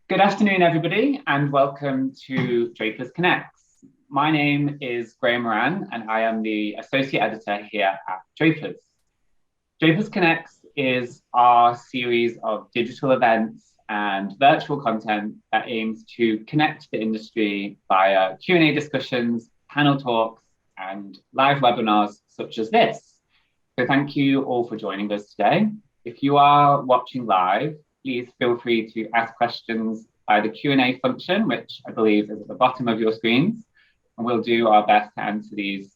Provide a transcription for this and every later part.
Good afternoon, everybody, and welcome to Drapers Connects. My name is Graham Moran, and I am the Associate Editor here at Drapers. Drapers Connects is our series of digital events and virtual content that aims to connect the industry via Q&A discussions, panel talks, and live webinars such as this. So thank you all for joining us today. If you are watching live, please feel free to ask questions by the Q&A function, which I believe is at the bottom of your screens. And we'll do our best to answer these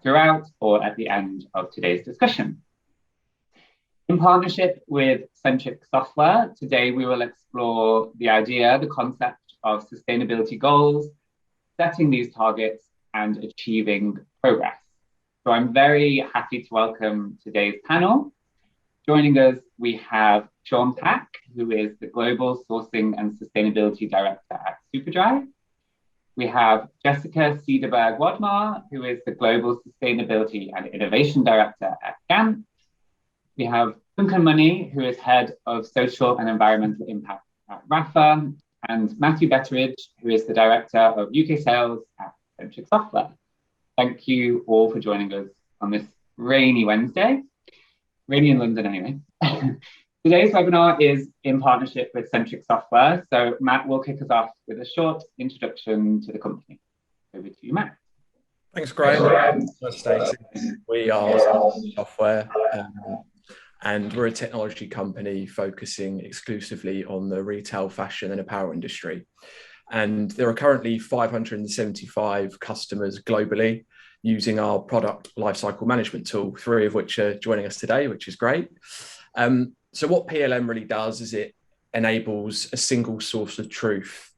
throughout or at the end of today's discussion. In partnership with Centric Software, today we will explore the idea, the concept of sustainability goals, setting these targets, and achieving progress. So I'm very happy to welcome today's panel. Joining us, we have Sean Pack, who is the Global Sourcing and Sustainability Director at Superdry. We have Jessica Cederberg-Wadmar, who is the Global Sustainability and Innovation Director at Gant. We have Duncan Money, who is Head of Social and Environmental Impact at Rapha, and Matthew Betteridge, who is the Director of UK Sales at Centric Software. Thank you all for joining us on this rainy Wednesday. Rainy in London anyway. Today's webinar is in partnership with Centric Software, so Matt will kick us off with a short introduction to the company. Over to you, Matt. Thanks, Graham. We are Centric Software, and we're a technology company focusing exclusively on the retail, fashion and apparel industry. And there are currently 575 customers globally using our product lifecycle management tool, 3 of which are joining us today, which is great. So what PLM really does is it enables a single source of truth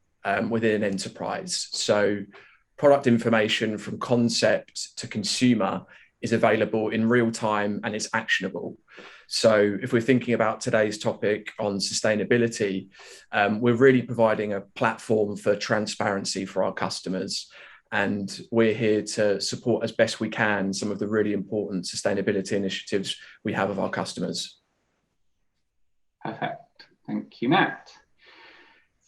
within an enterprise. So product information from concept to consumer is available in real time and it's actionable. So if we're thinking about today's topic on sustainability, we're really providing a platform for transparency for our customers. And we're here to support as best we can some of the really important sustainability initiatives we have of our customers. Perfect. Thank you, Matt.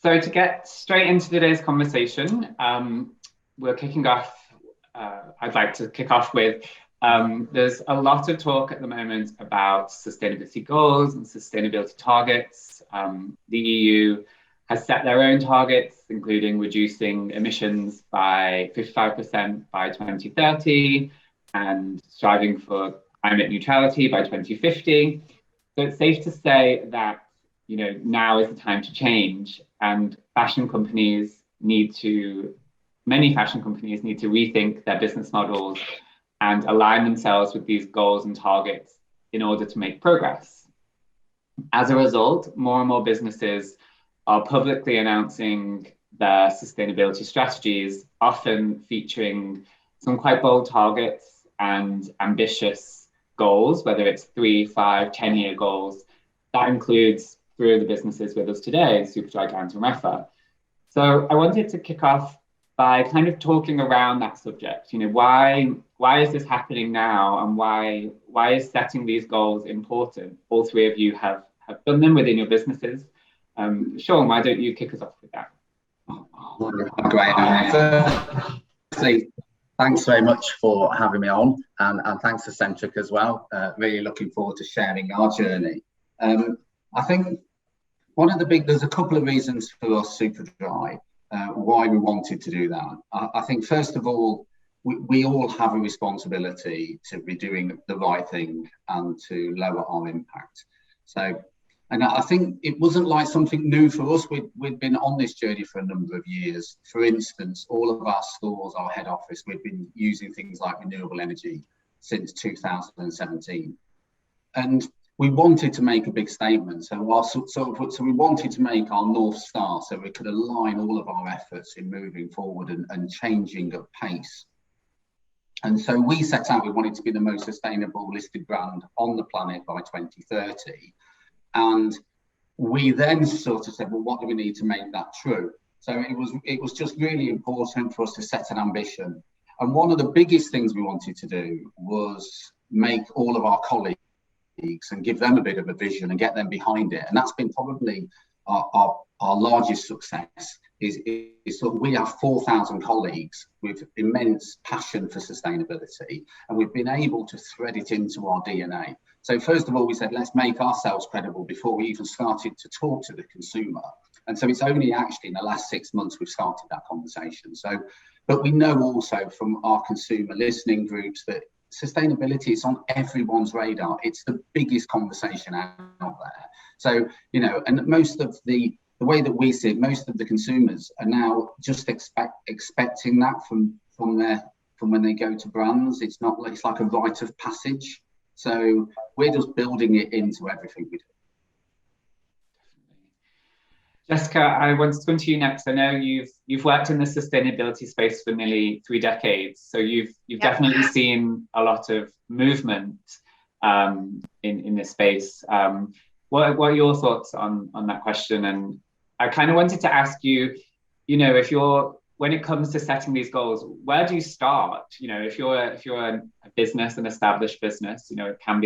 So to get straight into today's conversation, we're kicking off, I'd like to kick off with, there's a lot of talk at the moment about sustainability goals and sustainability targets. The EU has set their own targets, including reducing emissions by 55% by 2030 and striving for climate neutrality by 2050. So it's safe to say that, now is the time to change, and many fashion companies need to rethink their business models and align themselves with these goals and targets in order to make progress. As a result, more and more businesses are publicly announcing their sustainability strategies, often featuring some quite bold targets and ambitious goals, whether it's 3, 5, 10-year goals. That includes 3 of the businesses with us today, Superdry, Gant and Rapha. So I wanted to kick off by kind of talking around that subject. Why is this happening now, and why is setting these goals important? All 3 of you have done them within your businesses. Sean, why don't you kick us off with that? Great. Firstly, thanks very much for having me on, and thanks to Centric as well. Really looking forward to sharing our journey. I think there's a couple of reasons for us, Superdry, why we wanted to do that. I think first of all, we all have a responsibility to be doing the right thing and to lower our impact. And I think it wasn't like something new for us. We'd been on this journey for a number of years. For instance, all of our stores, our head office, we've been using things like renewable energy since 2017. And we wanted to make a big statement. So we wanted to make our North Star so we could align all of our efforts in moving forward and changing at pace. And so we set out, we wanted to be the most sustainable listed brand on the planet by 2030. And we then sort of said, well, what do we need to make that true? So it was just really important for us to set an ambition. And one of the biggest things we wanted to do was make all of our colleagues and give them a bit of a vision and get them behind it. And that's been probably our largest success is sort of we have 4,000 colleagues with immense passion for sustainability, and we've been able to thread it into our DNA. So first of all, we said, let's make ourselves credible before we even started to talk to the consumer. And so it's only actually in the last 6 months we've started that conversation. So, but we know also from our consumer listening groups that sustainability is on everyone's radar. It's the biggest conversation out there. So, you know, and most of the way that we see it, most of the consumers are now just expecting that from when they go to brands. It's not like, it's like a rite of passage. So we're just building it into everything we do. Jessica, I want to come to you next. I know you've worked in the sustainability space for nearly 3 decades, so you've definitely seen a lot of movement in this space. What are your thoughts on that question? And I kind of wanted to ask you, you know, when it comes to setting these goals, where do you start? You know, if you're a business, an established business, you know, it can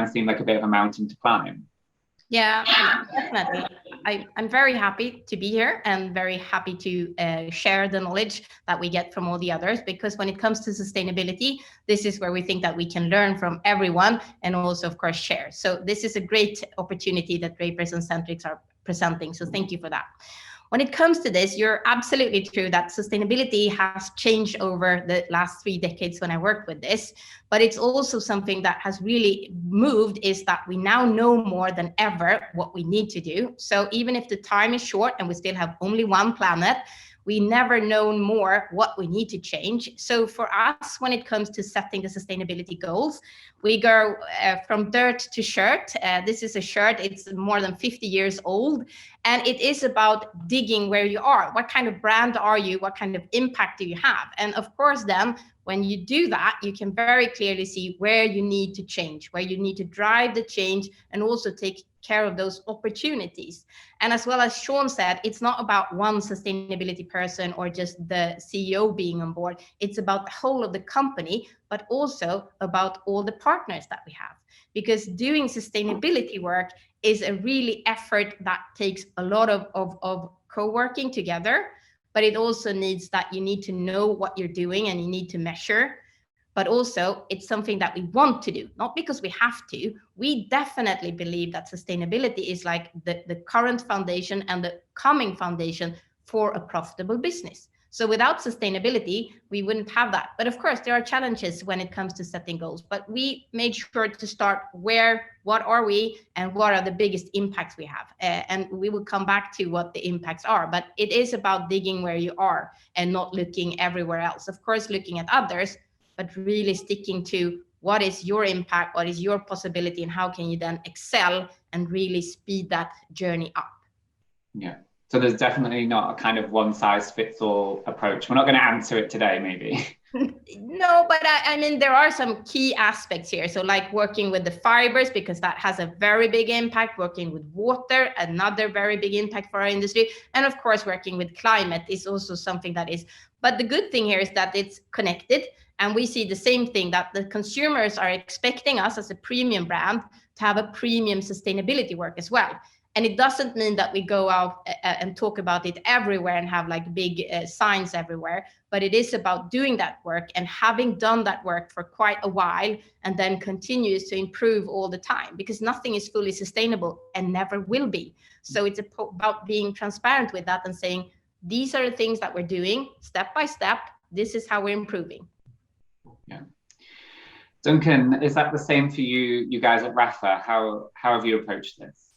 seem like a bit of a mountain to climb. Yeah, definitely. I'm very happy to be here and very happy to share the knowledge that we get from all the others, because when it comes to sustainability, this is where we think that we can learn from everyone and also, of course, share. So this is a great opportunity that Drapers and Centrics are presenting. So thank you for that. When it comes to this, you're absolutely true that sustainability has changed over the last 3 decades when I worked with this, but it's also something that has really moved is that we now know more than ever what we need to do. So even if the time is short and we still have only one planet, we never known more what we need to change. So for us, when it comes to setting the sustainability goals, we go from dirt to shirt. This is a shirt, it's more than 50 years old. And it is about digging where you are. What kind of brand are you? What kind of impact do you have? And of course, then when you do that, you can very clearly see where you need to change, where you need to drive the change and also take care of those opportunities. And as well as Sean said, it's not about one sustainability person or just the CEO being on board. It's about the whole of the company, but also about all the partners that we have. Because doing sustainability work is a really effort that takes a lot of co-working together, but it also needs that you need to know what you're doing and you need to measure. But also it's something that we want to do, not because we have to. We definitely believe that sustainability is like the current foundation and the coming foundation for a profitable business. So without sustainability, we wouldn't have that. But of course, there are challenges when it comes to setting goals. But we made sure to start what are we, and what are the biggest impacts we have. And we will come back to what the impacts are. But it is about digging where you are and not looking everywhere else. Of course, looking at others, but really sticking to what is your impact, what is your possibility, and how can you then excel and really speed that journey up. Yeah. So there's definitely not a kind of one size fits all approach. We're not going to answer it today, maybe. No, but I mean, there are some key aspects here. So like working with the fibers, because that has a very big impact, working with water, another very big impact for our industry. And of course, working with climate is also something that is, but the good thing here is that it's connected. And we see the same thing, that the consumers are expecting us as a premium brand to have a premium sustainability work as well. And it doesn't mean that we go out and talk about it everywhere and have like big signs everywhere, but it is about doing that work and having done that work for quite a while and then continues to improve all the time, because nothing is fully sustainable and never will be. So it's about being transparent with that and saying, these are the things that we're doing step by step. This is how we're improving. Yeah. Duncan, is that the same for you guys at Rapha? How have you approached this?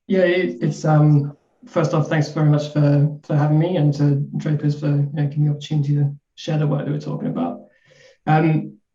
Yeah, it's first off, thanks very much for having me, and to Drapers for giving me the opportunity to share the work that we're talking about.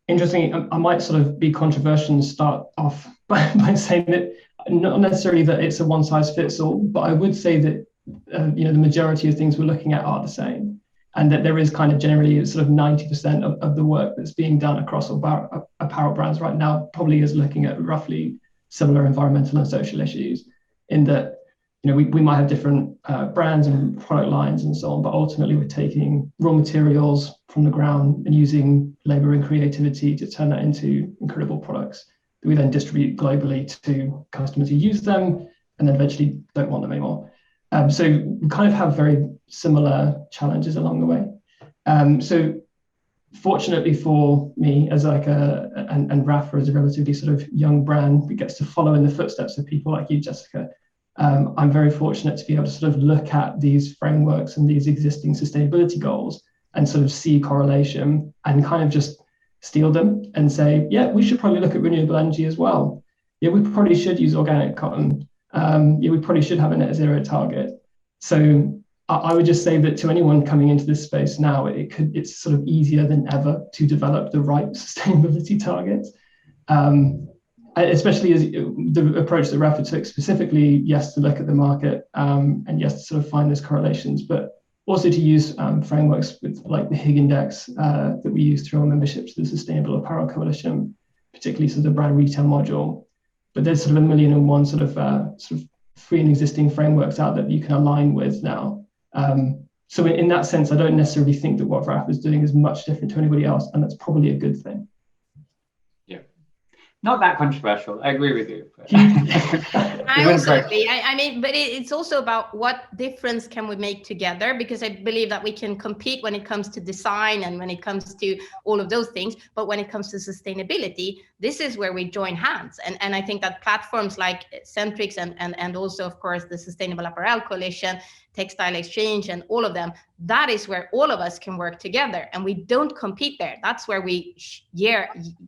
Interestingly, I might sort of be controversial and start off by saying that not necessarily that it's a one size fits all, but I would say that the majority of things we're looking at are the same, and that there is kind of generally sort of 90% of the work that's being done across apparel brands right now probably is looking at roughly similar environmental and social issues. In that, we might have different brands and product lines and so on, but ultimately we're taking raw materials from the ground and using labor and creativity to turn that into incredible products that we then distribute globally to customers who use them and then eventually don't want them anymore. So we kind of have very similar challenges along the way. So fortunately for me, as like and Rapha as a relatively sort of young brand that gets to follow in the footsteps of people like you, Jessica, I'm very fortunate to be able to sort of look at these frameworks and these existing sustainability goals and sort of see correlation and kind of just steal them and say, yeah, we should probably look at renewable energy as well. Yeah, we probably should use organic cotton. Yeah, we probably should have a net zero target. So I would just say that to anyone coming into this space now, it's sort of easier than ever to develop the right sustainability targets. Especially as the approach that Rapha took specifically, yes, to look at the market and yes, to sort of find those correlations, but also to use frameworks with like the Higg Index that we use through our membership to the Sustainable Apparel Coalition, particularly sort of the brand retail module. But there's sort of 1,000,001 sort of free and existing frameworks out there that you can align with now. So in that sense, I don't necessarily think that what Rapha is doing is much different to anybody else, and that's probably a good thing. Not that controversial. I agree with you. I also agree. I mean, but it's also about what difference can we make together, because I believe that we can compete when it comes to design and when it comes to all of those things. But when it comes to sustainability, this is where we join hands. And I think that platforms like Centric and also, of course, the Sustainable Apparel Coalition, Textile Exchange, and all of them, that is where all of us can work together, and we don't compete there. That's where we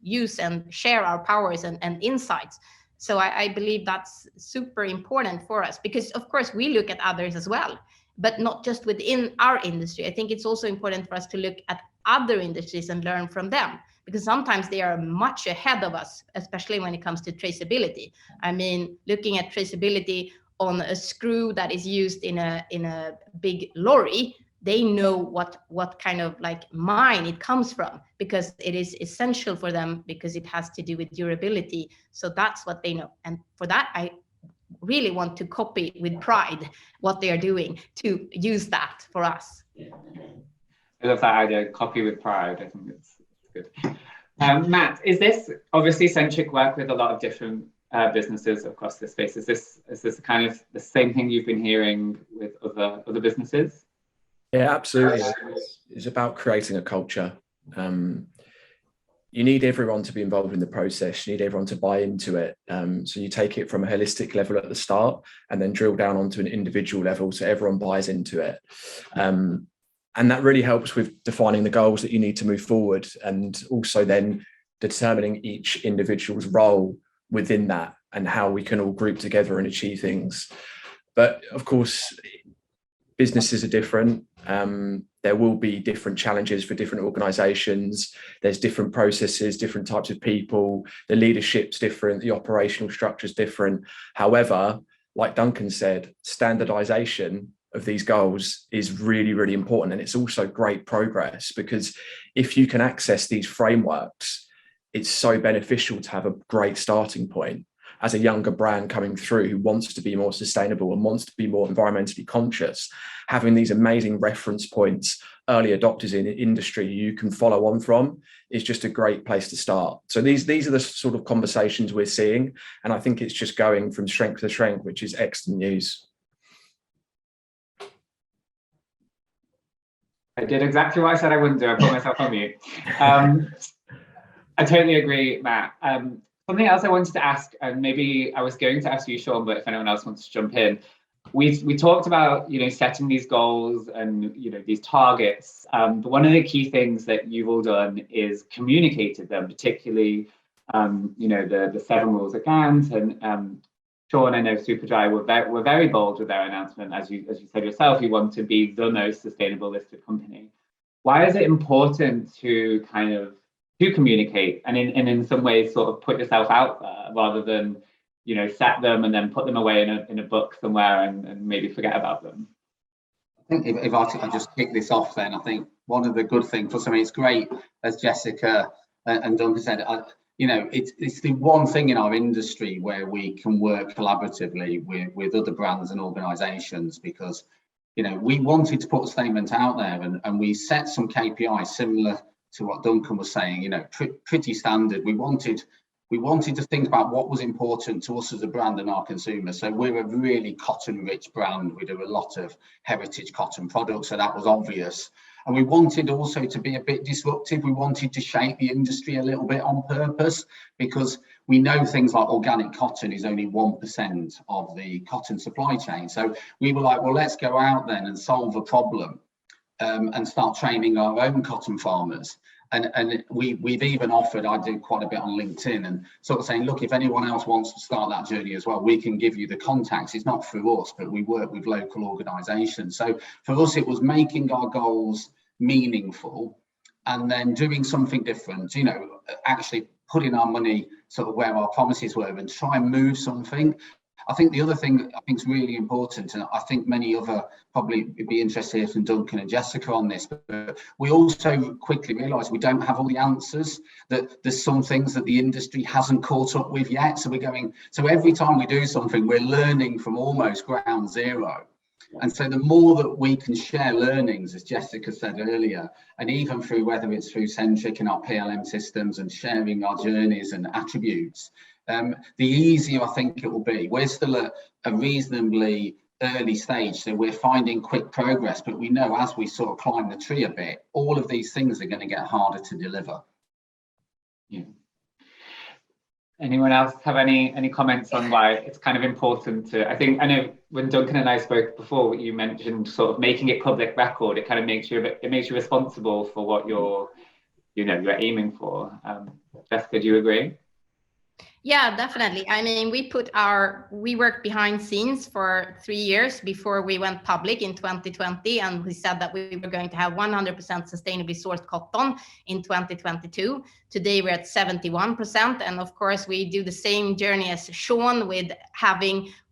use and share our powers and insights. So I believe that's super important for us, because of course we look at others as well, but not just within our industry. I think it's also important for us to look at other industries and learn from them, because sometimes they are much ahead of us, especially when it comes to traceability. I mean, looking at traceability on a screw that is used in a big lorry, they know what kind of like mine it comes from, because it is essential for them, because it has to do with durability. So that's what they know. And for that, I really want to copy with pride what they are doing to use that for us. I love that idea, copy with pride. I think it's good. Matt, is this obviously Centric work with a lot of different businesses across this space? Is this kind of the same thing you've been hearing with other businesses? Yeah, absolutely. It's about creating a culture. You need everyone to be involved in the process. You need everyone to buy into it. So you take it from a holistic level at the start and then drill down onto an individual level so everyone buys into it. And that really helps with defining the goals that you need to move forward, and also then determining each individual's role within that and how we can all group together and achieve things. But of course, businesses are different. There will be different challenges for different organizations. There's different processes, different types of people. The leadership's different. The operational structure's different. However, like Duncan said, standardization of these goals is really, really important. And it's also great progress, because if you can access these frameworks, it's so beneficial to have a great starting point as a younger brand coming through who wants to be more sustainable and wants to be more environmentally conscious. Having these amazing reference points, early adopters in the industry you can follow on from, is just a great place to start. So these are the sort of conversations we're seeing, and I think it's just going from strength to strength, which is excellent news. I did exactly what I said I wouldn't do. I put myself on mute. I totally agree, Matt. Something else I wanted to ask, and maybe I was going to ask you, Sean, but if anyone else wants to jump in, we talked about setting these goals and these targets. But one of the key things that you've all done is communicated them, particularly the 7 rules of Gant, and Sean, I know Superdry were very bold with their announcement. As you said yourself, you want to be the most sustainable listed company. Why is it important to kind of communicate and in some ways sort of put yourself out there, rather than set them and then put them away in a book somewhere and maybe forget about them? I think if I could just kick this off, then I think one of the good things, it's great, as Jessica and Duncan said, it's the one thing in our industry where we can work collaboratively with other brands and organizations, because we wanted to put a statement out there, and we set some KPIs similar to what Duncan was saying, pretty standard. We wanted we wanted to think about what was important to us as a brand and our consumers. So we're a really cotton-rich brand. We do a lot of heritage cotton products, so that was obvious. And we wanted also to be a bit disruptive. We wanted to shape the industry a little bit on purpose, because we know things like organic cotton is only 1% of the cotton supply chain. So we were like, well, let's go out then and solve a problem and start training our own cotton farmers. And we've even offered, I do quite a bit on LinkedIn, and sort of saying, look, if anyone else wants to start that journey as well, we can give you the contacts. It's not through us, but we work with local organisations. So for us, it was making our goals meaningful and then doing something different, you know, actually putting our money sort of where our promises were and try and move something. I think the other thing I think is really important, and I think many other probably would be interested here from Duncan and Jessica on this, but we also quickly realised we don't have all the answers, that there's some things that the industry hasn't caught up with yet. So we're going, so every time we do something, we're learning from almost ground zero. And so the more that we can share learnings, as Jessica said earlier, and even through whether it's through Centric and our PLM systems and sharing our journeys and attributes, the easier I think it will be. We're still at a reasonably early stage, so we're finding quick progress, but we know as we sort of climb the tree a bit, all of these things are going to get harder to deliver. Yeah. Anyone else have any comments on why it's kind of important to, I know when Duncan and I spoke before, you mentioned sort of making it public record. It kind of makes you responsible for what you're aiming for. Jessica, do you agree? Yeah, definitely. I mean, we worked behind scenes for 3 years before we went public in 2020, and we said that we were going to have 100% sustainably sourced cotton in 2022. Today we're at 71%, and of course we do the same journey as Sean with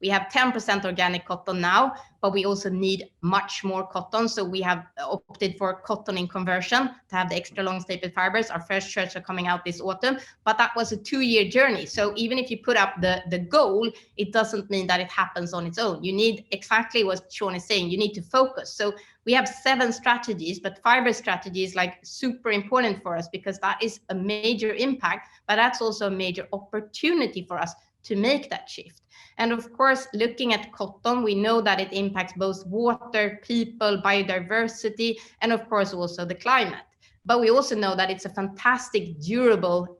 we have 10% organic cotton now, but we also need much more cotton. So we have opted for cotton in conversion to have the extra long staple fibers. Our first shirts are coming out this autumn, but that was a 2-year journey. So even if you put up the goal, it doesn't mean that it happens on its own. You need exactly what Sean is saying. You need to focus. So we have 7 strategies, but fiber strategy is like super important for us because that is a major impact, but that's also a major opportunity for us to make that shift. And of course, looking at cotton, we know that it impacts both water, people, biodiversity, and of course also the climate. But we also know that it's a fantastic, durable,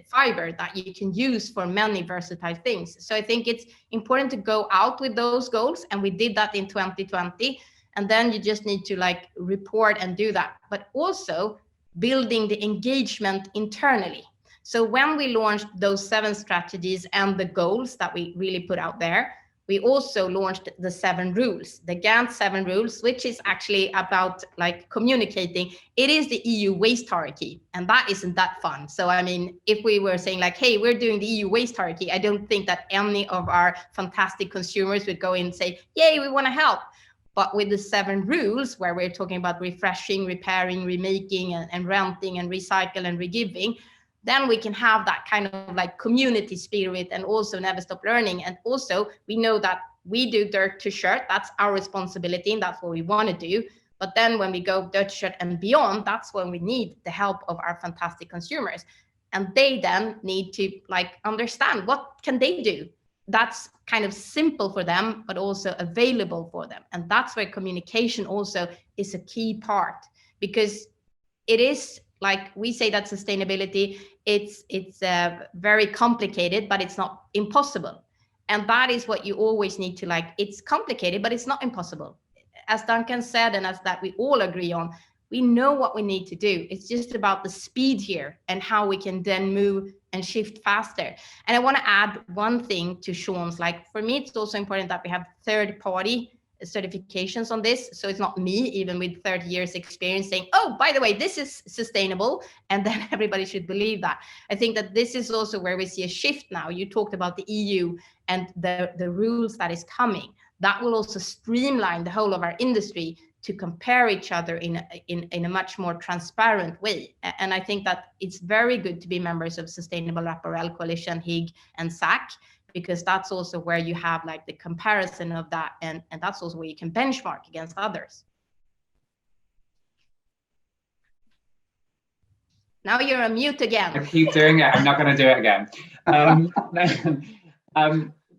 fiber that you can use for many versatile things. So I think it's important to go out with those goals, and we did that in 2020. And then you just need to report and do that, but also building the engagement internally. So when we launched those 7 strategies and the goals that we really put out there, we also launched the 7 rules, the Gant 7 rules, which is actually about communicating. It is the EU waste hierarchy, and that isn't that fun. So I mean, if we were saying hey, we're doing the EU waste hierarchy, I don't think that any of our fantastic consumers would go in and say, yay, we want to help. But with the 7 rules, where we're talking about refreshing, repairing, remaking, and renting, and recycle and regiving, then we can have that kind of community spirit and also never stop learning. And also we know that we do dirt to shirt, that's our responsibility and that's what we want to do. But then when we go dirt to shirt and beyond, that's when we need the help of our fantastic consumers. And they then need to understand what can they do that's kind of simple for them, but also available for them. And that's where communication also is a key part, because it is we say that sustainability, it's very complicated, but it's not impossible. And that is what you always need to it's complicated, but it's not impossible. As Duncan said, and as that we all agree on, we know what we need to do. It's just about the speed here and how we can then move and shift faster. And I want to add one thing to Sean's, for me, it's also important that we have third-party certifications on this. So it's not me, even with 30 years experience, saying, oh, by the way, this is sustainable, and then everybody should believe that. I think that this is also where we see a shift now. You talked about the EU and the rules that is coming. That will also streamline the whole of our industry to compare each other in a much more transparent way. And I think that it's very good to be members of Sustainable Apparel Coalition, HIG and SAC, because that's also where you have the comparison of that, and that's also where you can benchmark against others. Now you're on mute again. I keep doing it. I'm not going to do it again.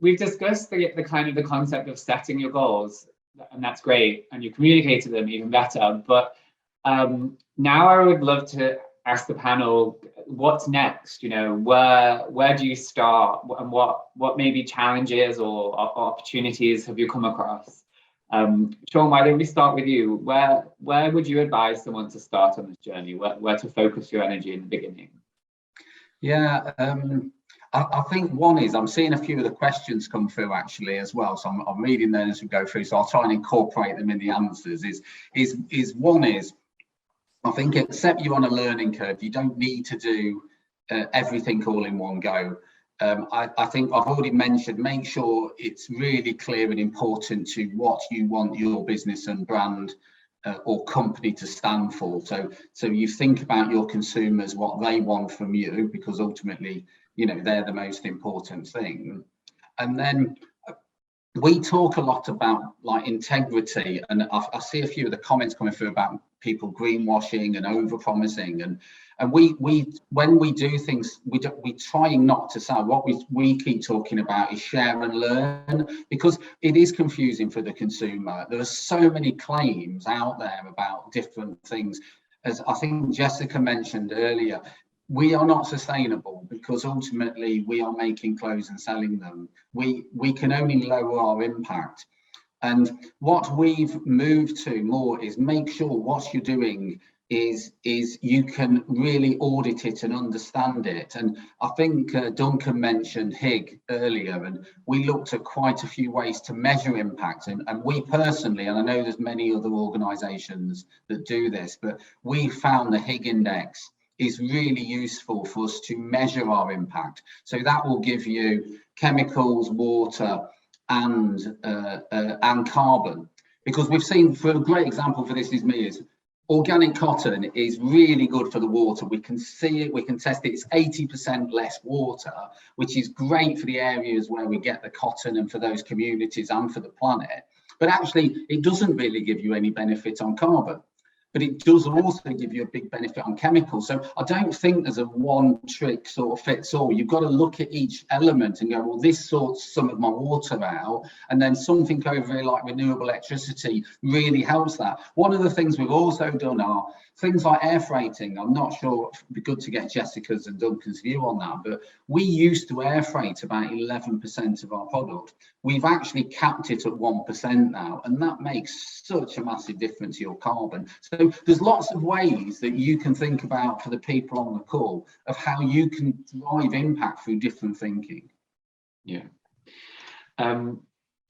We've discussed the kind of the concept of setting your goals, and that's great, and you communicated them even better. But now I would love to ask the panel, what's next? You know, where do you start, and what maybe challenges or opportunities have you come across? Sean, why don't we start with you? Where would you advise someone to start on this journey? Where to focus your energy in the beginning? Yeah, I think one is, I'm seeing a few of the questions come through actually as well, so I'm reading them as we go through, so I'll try and incorporate them in the answers. One is, I think except you're on a learning curve, you don't need to do everything all in one go. I think I've already mentioned, make sure it's really clear and important to what you want your business and brand or company to stand for. So you think about your consumers, what they want from you, because ultimately, you know, they're the most important thing. And then we talk a lot about like integrity, and I see a few of the comments coming through about people greenwashing and over-promising, and we when we do things, we try not to say. What we keep talking about is share and learn, because it is confusing for the consumer. There are so many claims out there about different things. As I think Jessica mentioned earlier, we are not sustainable because ultimately we are making clothes and selling them. We can only lower our impact. And what we've moved to more is make sure what you're doing is you can really audit it and understand it. And I think Duncan mentioned HIG earlier, and we looked at quite a few ways to measure impact. And we personally, and I know there's many other organisations that do this, but we found the HIG index is really useful for us to measure our impact. So that will give you chemicals, water, and carbon. Because we've seen, for a great example for this is organic cotton is really good for the water. We can see it, we can test it. It's 80% less water, which is great for the areas where we get the cotton and for those communities and for the planet. But actually, it doesn't really give you any benefit on carbon. But it does also give you a big benefit on chemicals. So I don't think there's a one trick sort of fits all. You've got to look at each element and go, well, this sorts some of my water out, and then something over here like renewable electricity really helps that. One of the things we've also done are things like air freighting. I'm not sure, it'd be good to get Jessica's and Duncan's view on that, but we used to air freight about 11% of our product. We've actually capped it at 1% now, and that makes such a massive difference to your carbon. So there's lots of ways that you can think about for the people on the call of how you can drive impact through different thinking. Yeah.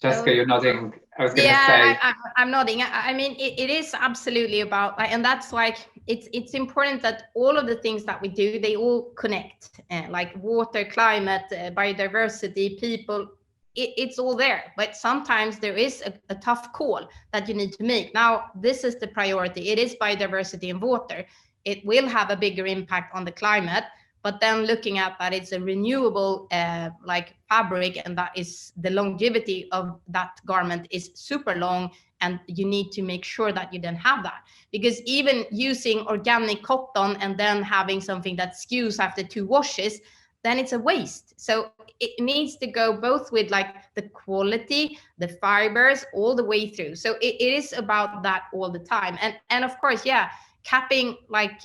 Jessica, you're nodding. I was going to say. I'm nodding. I mean, it is absolutely about, and that's like, it's important that all of the things that we do, they all connect, like water, climate, biodiversity, people. It's all there, but sometimes there is a tough call that you need to make. Now, this is the priority. It is biodiversity and water. It will have a bigger impact on the climate, but then looking at that, it's a renewable like fabric, and that is the longevity of that garment is super long, and you need to make sure that you then have that. Because even using organic cotton and then having something that skews after 2 washes, then it's a waste. So it needs to go both with like the quality, the fibers, all the way through. So it is about that all the time. And of course, yeah, capping, like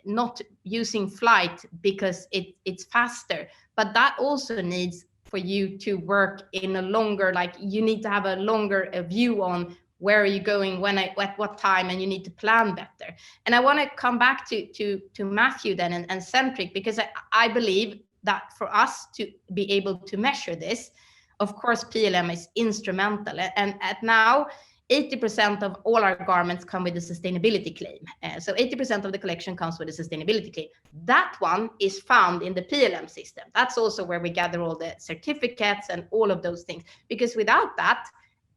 not using flight because it's faster, but that also needs for you to work in a longer, like you need to have a longer view on where are you going, when, at what time, and you need to plan better. And I want to come back to Matthew then and Centric, because I believe that for us to be able to measure this, of course, PLM is instrumental. And at now, 80% of all our garments come with a sustainability claim. So 80% of the collection comes with a sustainability claim. That one is found in the PLM system. That's also where we gather all the certificates and all of those things. Because without that,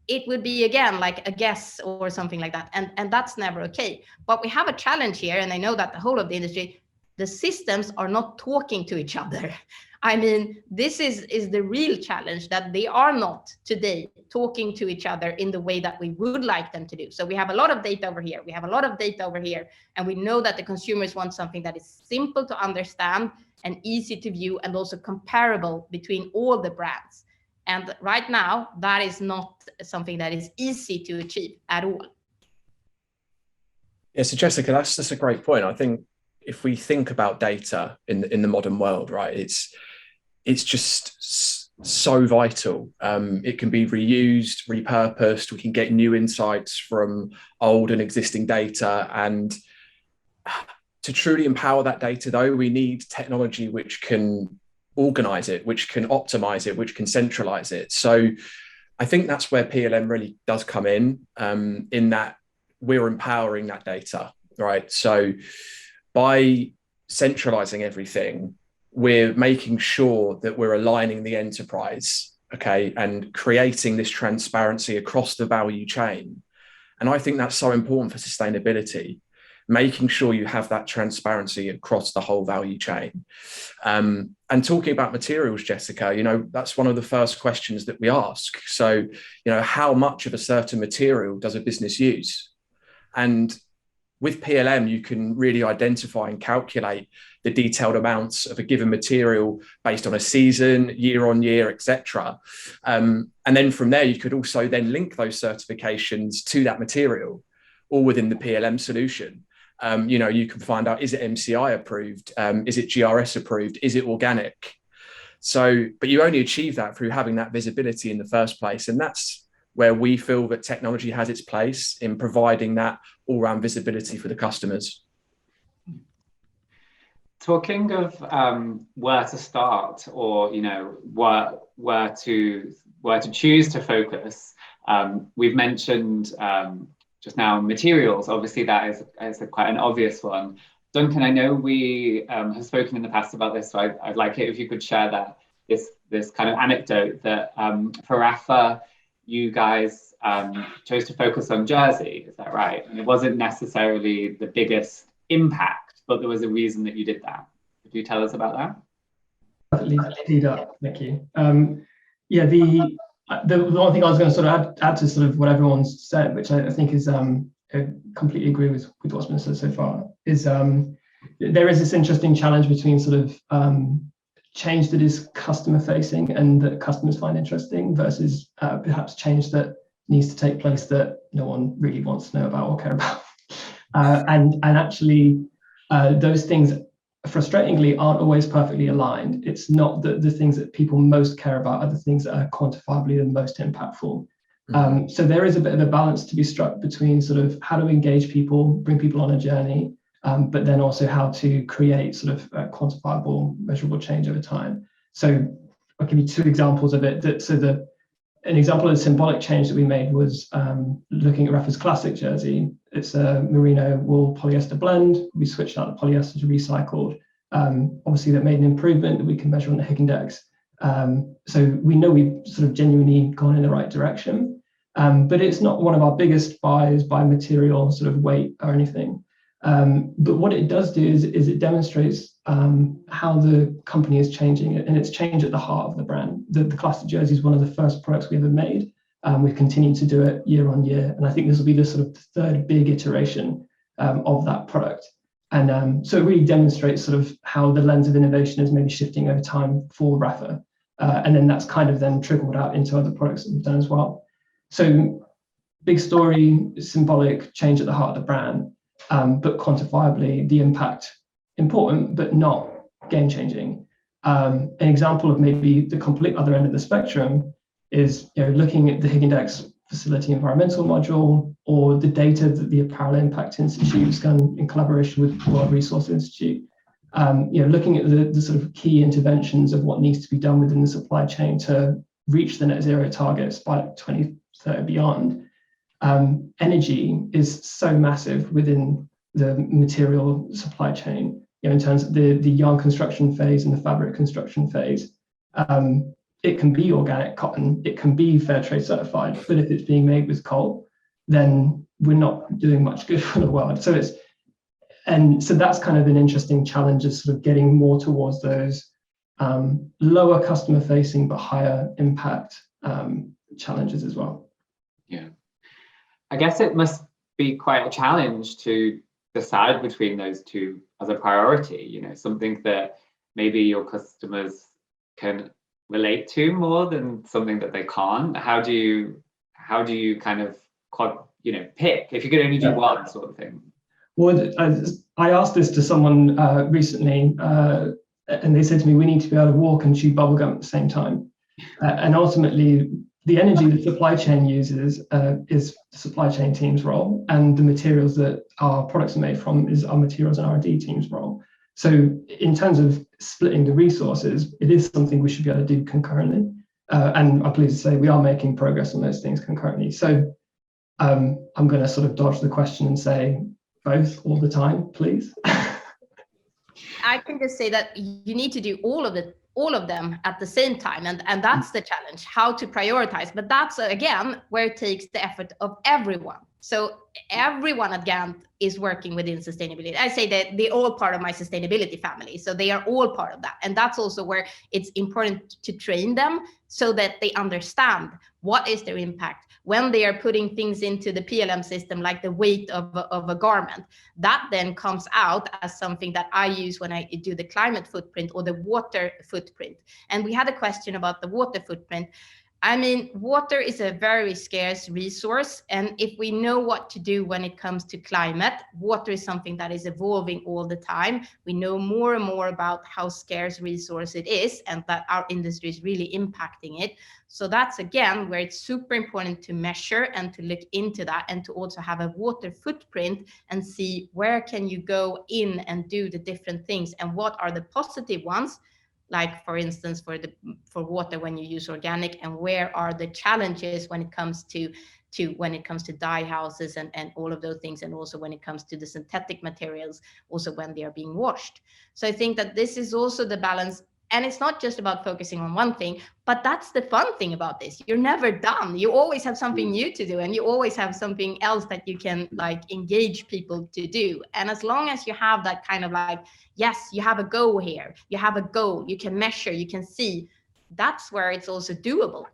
it would be, again, like a guess or something like that. And that's never okay. But we have a challenge here, and I know that the whole of the industry, the systems are not talking to each other. I mean, this is the real challenge, that they are not today talking to each other in the way that we would like them to do. So we have a lot of data over here, we have a lot of data over here, and we know that the consumers want something that is simple to understand and easy to view, and also comparable between all the brands. And right now, that is not something that is easy to achieve at all. Yeah, so Jessica, that's a great point. I think if we think about data in the modern world, right, it's just so vital. It can be reused, repurposed. We can get new insights from old and existing data. And to truly empower that data, though, we need technology which can organize it, which can optimize it, which can centralize it. So I think that's where PLM really does come in that we're empowering that data, right? So by centralizing everything, we're making sure that we're aligning the enterprise, okay, and creating this transparency across the value chain. And I think that's so important for sustainability, making sure you have that transparency across the whole value chain. And talking about materials, Jessica, that's one of the first questions that we ask. So, how much of a certain material does a business use? And with PLM, you can really identify and calculate the detailed amounts of a given material based on a season, year on year, etc. And then from there, you could also then link those certifications to that material, all within the PLM solution. You can find out, is it MCI approved? Is it GRS approved? Is it organic? So, but you only achieve that through having that visibility in the first place. And that's where we feel that technology has its place in providing that all-round visibility for the customers. Talking of where to start, or where to choose to focus, we've mentioned just now materials. Obviously, that is quite an obvious one. Duncan, I know we have spoken in the past about this, so I'd like it if you could share that this kind of anecdote that for Rapha, you guys chose to focus on jersey. Is that right? And it wasn't necessarily the biggest impact, but there was a reason that you did that. Could you tell us about that? Perfectly up. Thank you. The one thing I was going to sort of add to sort of what everyone's said, which I think is I completely agree with what's been said so far, is there is this interesting challenge between sort of change that is customer facing and that customers find interesting versus perhaps change that needs to take place that no one really wants to know about or care about. And actually those things frustratingly aren't always perfectly aligned. It's not that the things that people most care about are the things that are quantifiably the most impactful. So there is a bit of a balance to be struck between sort of how to engage people, bring people on a journey, but then also how to create sort of quantifiable, measurable change over time. So I'll give you two examples of it. An example of the symbolic change that we made was looking at Rapha's classic jersey. It's a merino wool polyester blend. We switched out the polyester to recycled. Obviously, that made an improvement that we can measure on the Hick Index. So we know we've sort of genuinely gone in the right direction, but it's not one of our biggest buys by material sort of weight or anything. But what it does do is it demonstrates how the company is changing, and it's changed at the heart of the brand. The classic jersey is one of the first products we ever made. We've continued to do it year on year, and I think this will be the sort of third big iteration of that product. And so it really demonstrates sort of how the lens of innovation is maybe shifting over time for Rapha, and then that's kind of then trickled out into other products that we've done as well. So big story, symbolic, change at the heart of the brand. But quantifiably, the impact important, but not game-changing. An example of maybe the complete other end of the spectrum is looking at the Hick Index facility environmental module, or the data that the Apparel Impact Institute has done in collaboration with the World Resource Institute. Looking at the sort of key interventions of what needs to be done within the supply chain to reach the net zero targets by 2030 beyond. Energy is so massive within the material supply chain, in terms of the yarn construction phase and the fabric construction phase. It can be organic cotton, it can be fair trade certified, but if it's being made with coal, then we're not doing much good for the world. So that's kind of an interesting challenge, of sort of getting more towards those lower customer facing but higher impact challenges as well. Yeah, I guess it must be quite a challenge to decide between those two as a priority, you know, something that maybe your customers can relate to more than something that they can't. How do you kind of, you know, pick if you could only do one sort of thing? Well, I asked this to someone recently, and they said to me, we need to be able to walk and chew bubblegum at the same time. And ultimately, the energy the supply chain uses is the supply chain team's role, and the materials that our products are made from is our materials and R&D team's role. So in terms of splitting the resources, it is something we should be able to do concurrently. And I'm pleased to say we are making progress on those things concurrently. So I'm going to sort of dodge the question and say both all the time, please. I can just say that you need to do all of them at the same time, and that's the challenge, how to prioritize. But that's again where it takes the effort of everyone. So everyone at Gant is working within sustainability. I say that they're all part of my sustainability family, so they are all part of that. And that's also where it's important to train them so that they understand what is their impact when they are putting things into the PLM system, like the weight of a garment. That then comes out as something that I use when I do the climate footprint or the water footprint. And we had a question about the water footprint. I mean, water is a very scarce resource. And if we know what to do when it comes to climate, water is something that is evolving all the time. We know more and more about how scarce resource it is and that our industry is really impacting it. So that's again where it's super important to measure and to look into that, and to also have a water footprint and see where can you go in and do the different things and what are the positive ones. Like for instance, for water when you use organic, and where are the challenges when it comes to dye houses and all of those things, and also when it comes to the synthetic materials, also when they are being washed. So I think that this is also the balance, and it's not just about focusing on one thing, but that's the fun thing about this. You're never done. You always have something new to do, and you always have something else that you can like engage people to do. And as long as you have that kind of like, yes, you have a goal here, you have a goal, you can measure, you can see, that's where it's also doable.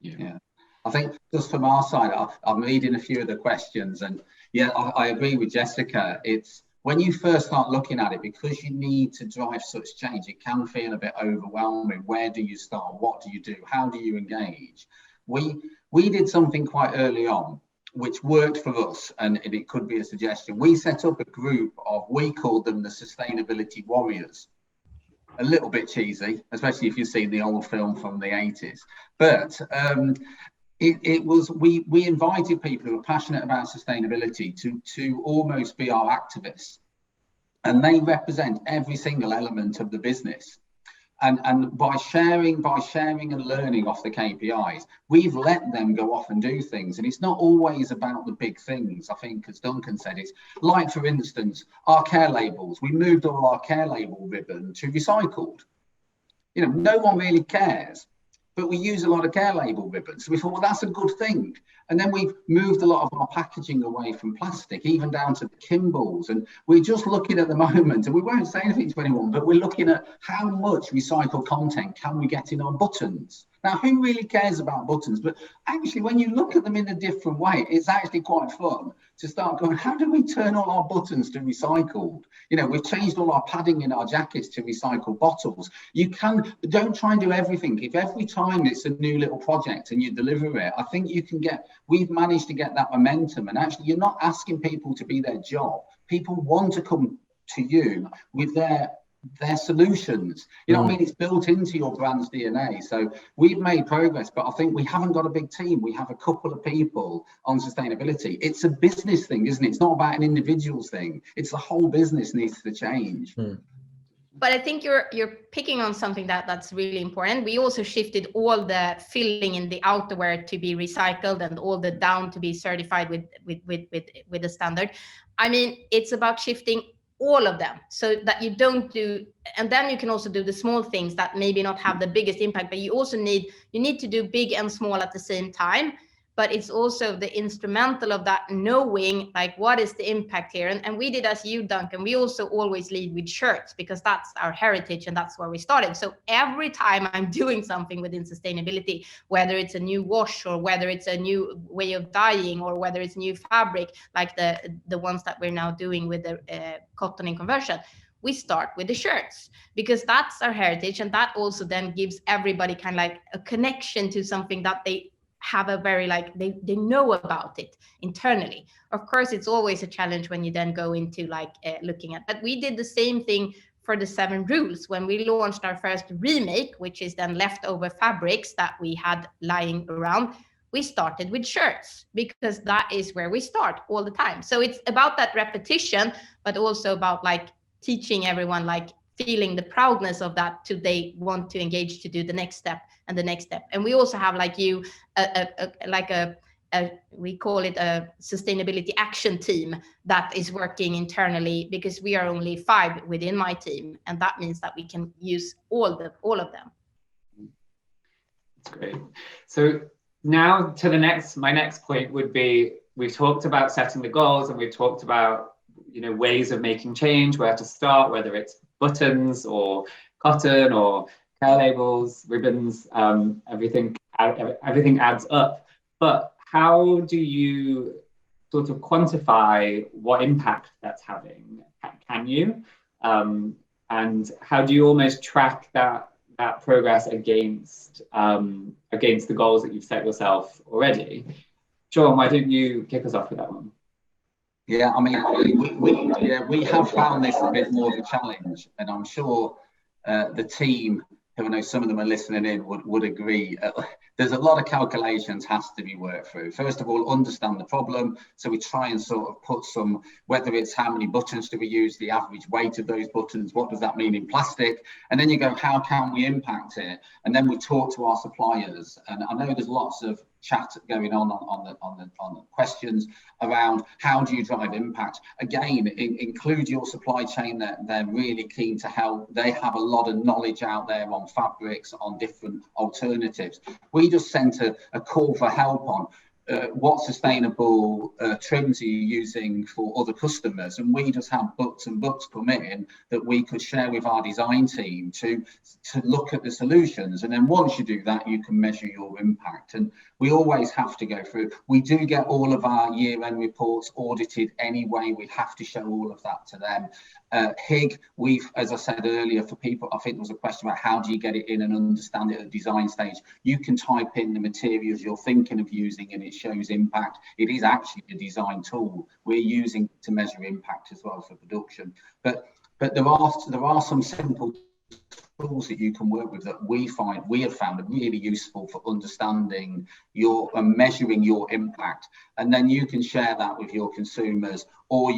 Yeah. I think just from our side, I'm reading a few of the questions, and yeah, I agree with Jessica. It's when you first start looking at it, because you need to drive such change, it can feel a bit overwhelming. Where do you start? What do you do? How do you engage? We did something quite early on, which worked for us, and it could be a suggestion. We set up a group we called them the Sustainability Warriors. A little bit cheesy, especially if you've seen the old film from the 80s. But we invited people who are passionate about sustainability to almost be our activists, and they represent every single element of the business. And by sharing and learning off the KPIs, we've let them go off and do things. And it's not always about the big things. I think, as Duncan said, it's like, for instance, our care labels. We moved all our care label ribbon to recycled. You know, no one really cares, but we use a lot of care label ribbons. So we thought, well, that's a good thing. And then we've moved a lot of our packaging away from plastic, even down to the Kimballs. And we're just looking at the moment, and we won't say anything to anyone, but we're looking at how much recycled content can we get in our buttons. Now, who really cares about buttons? But actually, when you look at them in a different way, it's actually quite fun to start going, how do we turn all our buttons to recycled? You know, we've changed all our padding in our jackets to recycled bottles. Don't try and do everything. If every time it's a new little project and you deliver it, I think we've managed to get that momentum. And actually, you're not asking people to be their job. People want to come to you with their solutions. You know what I mean? It's built into your brand's DNA. So we've made progress, but I think we haven't got a big team. We have a couple of people on sustainability. It's a business thing, isn't it? It's not about an individual's thing. It's the whole business needs to change. But I think you're picking on something that's really important. We also shifted all the filling in the outerwear to be recycled and all the down to be certified with the standard. I mean, it's about shifting all of them so that you don't do, and then you can also do the small things that maybe not have the biggest impact, but you need to do big and small at the same time. but it's also the instrumental of that knowing like what is the impact here. And we did as you, Duncan, we also always lead with shirts because that's our heritage and that's where we started. So every time I'm doing something within sustainability, whether it's a new wash or whether it's a new way of dyeing or whether it's new fabric, like the ones that we're now doing with the cotton in conversion, we start with the shirts because that's our heritage. And that also then gives everybody kind of like a connection to something that they have a very like they know about it internally. Of course, it's always a challenge when you then go into like looking at, but we did the same thing for the 7 rules when we launched our first remake, which is then leftover fabrics that we had lying around. We started with shirts because that is where we start all the time. So it's about that repetition, but also about like teaching everyone, like feeling the proudness of that to they want to engage to do the next step and the next step. And we also have like you we call it a sustainability action team that is working internally because we are only 5 within my team, and that means that we can use all of them. That's great. So now to my next point would be, we've talked about setting the goals and we've talked about ways of making change, where to start, whether it's buttons or cotton or care labels, ribbons, everything adds up. But how do you sort of quantify what impact that's having? Can you? And how do you almost track that progress against the goals that you've set yourself already? John, why don't you kick us off with that one? Yeah, I mean, we have found this a bit more of a challenge, and I'm sure the team, who I know some of them are listening in, would agree. There's a lot of calculations has to be worked through. First of all, understand the problem. So we try and sort of put some, whether it's how many buttons do we use, the average weight of those buttons, what does that mean in plastic? And then you go, how can we impact it? And then we talk to our suppliers. And I know there's lots of chat going on the questions around how do you drive impact. Again, include your supply chain. They're really keen to help. They have a lot of knowledge out there on fabrics, on different alternatives. We just sent a call for help on what sustainable trims are you using for other customers, and we just have books and books come in that we could share with our design team to look at the solutions. And then once you do that, you can measure your impact. And we always have to go through. We do get all of our year-end reports audited anyway. We have to show all of that to them. HIG, as I said earlier, for people, I think there was a question about how do you get it in and understand it at design stage. You can type in the materials you're thinking of using and it shows impact. It is actually a design tool we're using to measure impact as well for production. But there are some simple tools that you can work with that we have found really useful for understanding and measuring your impact. And then you can share that with your consumers, or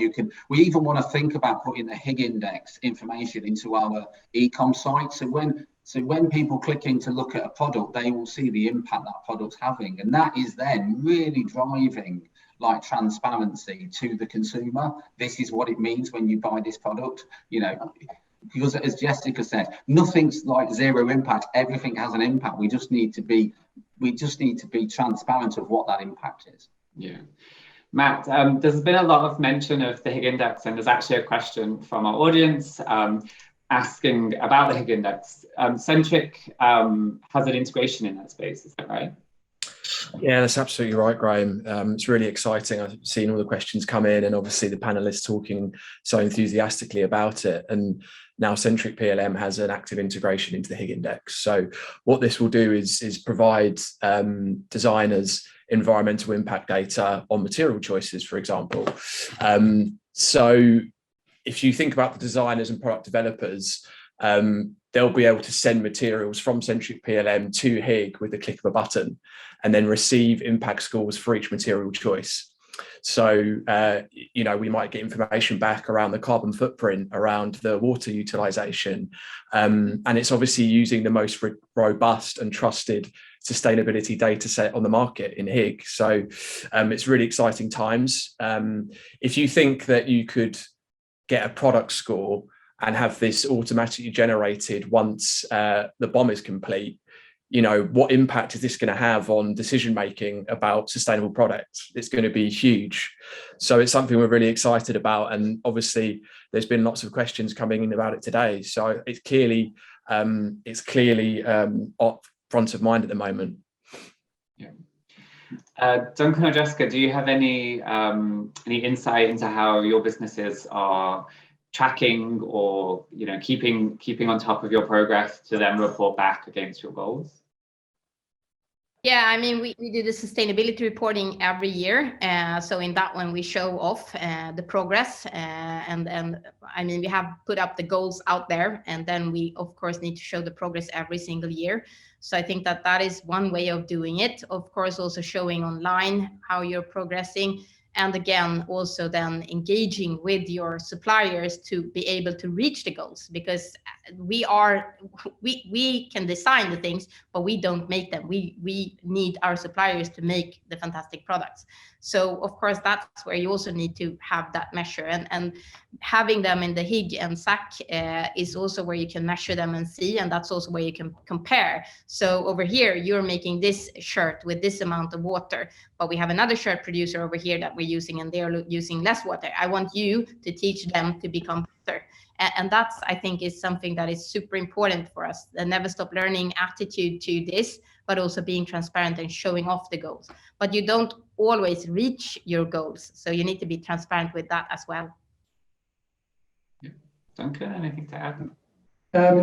we even want to think about putting the HIG index information into our e-com site. So when people click in to look at a product, they will see the impact that product's having. And that is then really driving like transparency to the consumer. This is what it means when you buy this product, because as Jessica said, nothing's like zero impact. Everything has an impact. We just need to be transparent of what that impact is. Yeah. Matt, there's been a lot of mention of the HIG index, and there's actually a question from our audience asking about the HIG index. Centric has an integration in that space, is that right? Yeah, that's absolutely right, Graham. It's really exciting. I've seen all the questions come in, and obviously the panelists talking so enthusiastically about it. And now Centric PLM has an active integration into the HIG index. So what this will do is provide designers environmental impact data on material choices, for example. So if you think about the designers and product developers, they'll be able to send materials from Centric PLM to HIG with the click of a button, and then receive impact scores for each material choice. So, we might get information back around the carbon footprint, around the water utilization, and it's obviously using the most robust and trusted sustainability data set on the market in HIG. So it's really exciting times. If you think that you could get a product score and have this automatically generated once the BOM is complete, what impact is this going to have on decision making about sustainable products? It's going to be huge. So it's something we're really excited about, and obviously there's been lots of questions coming in about it today. So it's clearly front of mind at the moment. Yeah. Duncan or Jessica, do you have any insight into how your businesses are tracking or keeping on top of your progress to then report back against your goals? Yeah, I mean, we do the sustainability reporting every year. So in that one, we show off the progress. And I mean, we have put up the goals out there, and then we, of course, need to show the progress every single year. So I think that is one way of doing it. Of course, also showing online how you're progressing. And again, also then engaging with your suppliers to be able to reach the goals, because we can design the things, but we don't make them. We need our suppliers to make the fantastic products. So of course, that's where you also need to have that measure, and having them in the HIG and SAC is also where you can measure them and see, and that's also where you can compare. So over here, you're making this shirt with this amount of water, but we have another shirt producer over here that we're using, and they're using less water. I want you to teach them to become better. And that's, I think, is something that is super important for us, the never stop learning attitude to this, but also being transparent and showing off the goals. But you don't always reach your goals, so you need to be transparent with that as well. Yeah. Duncan, anything to add?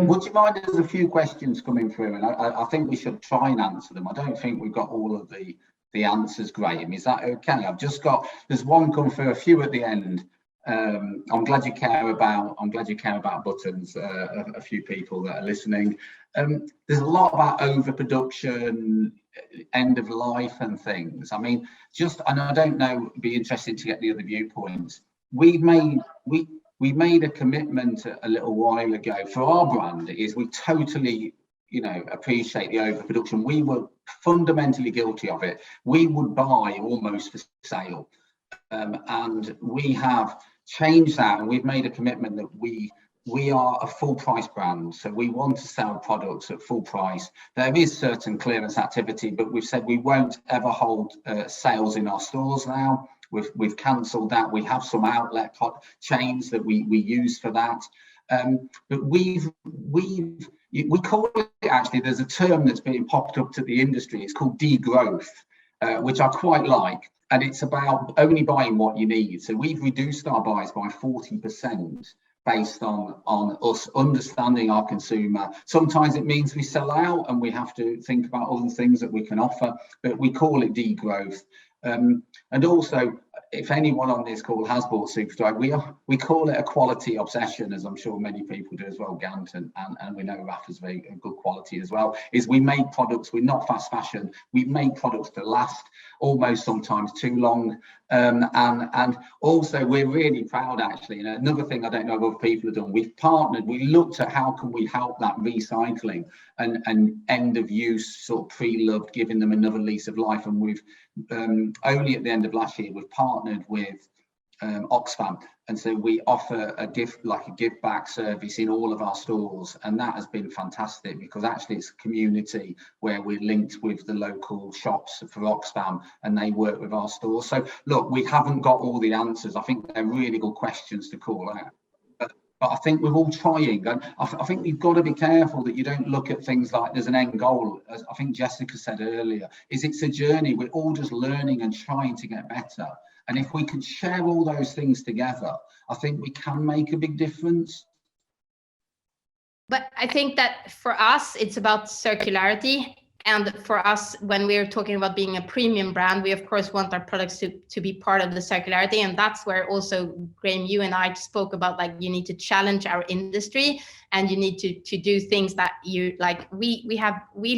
Would you mind? There's a few questions coming through, and I think we should try and answer them. I don't think we've got all of the answers, Graham. Is that okay? There's one come through, a few at the end. I'm glad you care about buttons. A few people that are listening. There's a lot about overproduction, end of life, and things. I mean, and I don't know. It'd be interesting to get the other viewpoints. We made a commitment a little while ago for our brand. Is we totally appreciate the overproduction. We were fundamentally guilty of it. We would buy almost for sale, and we have changed that, and we've made a commitment that we are a full price brand, so we want to sell products at full price. There is certain clearance activity, but we've said we won't ever hold sales in our stores now. We've cancelled that. We have some outlet chains that we use for that, but we call it, actually, there's a term that's being popped up to the industry. It's called degrowth, which I quite like. And it's about only buying what you need. So we've reduced our buys by 40% based on us understanding our consumer. Sometimes it means we sell out and we have to think about other things that we can offer, but we call it degrowth. And also, if anyone on this call has bought Superdry, we call it a quality obsession, as I'm sure many people do as well, Gant, and we know Rapha's very good quality as well, is we make products, we're not fast fashion, we make products that last almost sometimes too long. And also we're really proud, actually, and another thing I don't know if other people have done, we've partnered, we looked at how can we help that recycling and end of use, sort of pre-loved, giving them another lease of life. And we've only at the end of last year, we've partnered with Oxfam, and so we offer a give back service in all of our stores, and that has been fantastic, because actually it's a community where we're linked with the local shops for Oxfam, and they work with our stores. So look, we haven't got all the answers. I think they're really good questions to call out, but I think we're all trying, and I think we've got to be careful that you don't look at things like there's an end goal. As I think Jessica said earlier, it's a journey. We're all just learning and trying to get better. And if we could share all those things together, I think we can make a big difference. But I think that for us, it's about circularity. And for us, when we're talking about being a premium brand, we of course want our products to be part of the circularity. And that's where also, Graham, you and I spoke about, like, you need to challenge our industry, and you need to do things that you like. We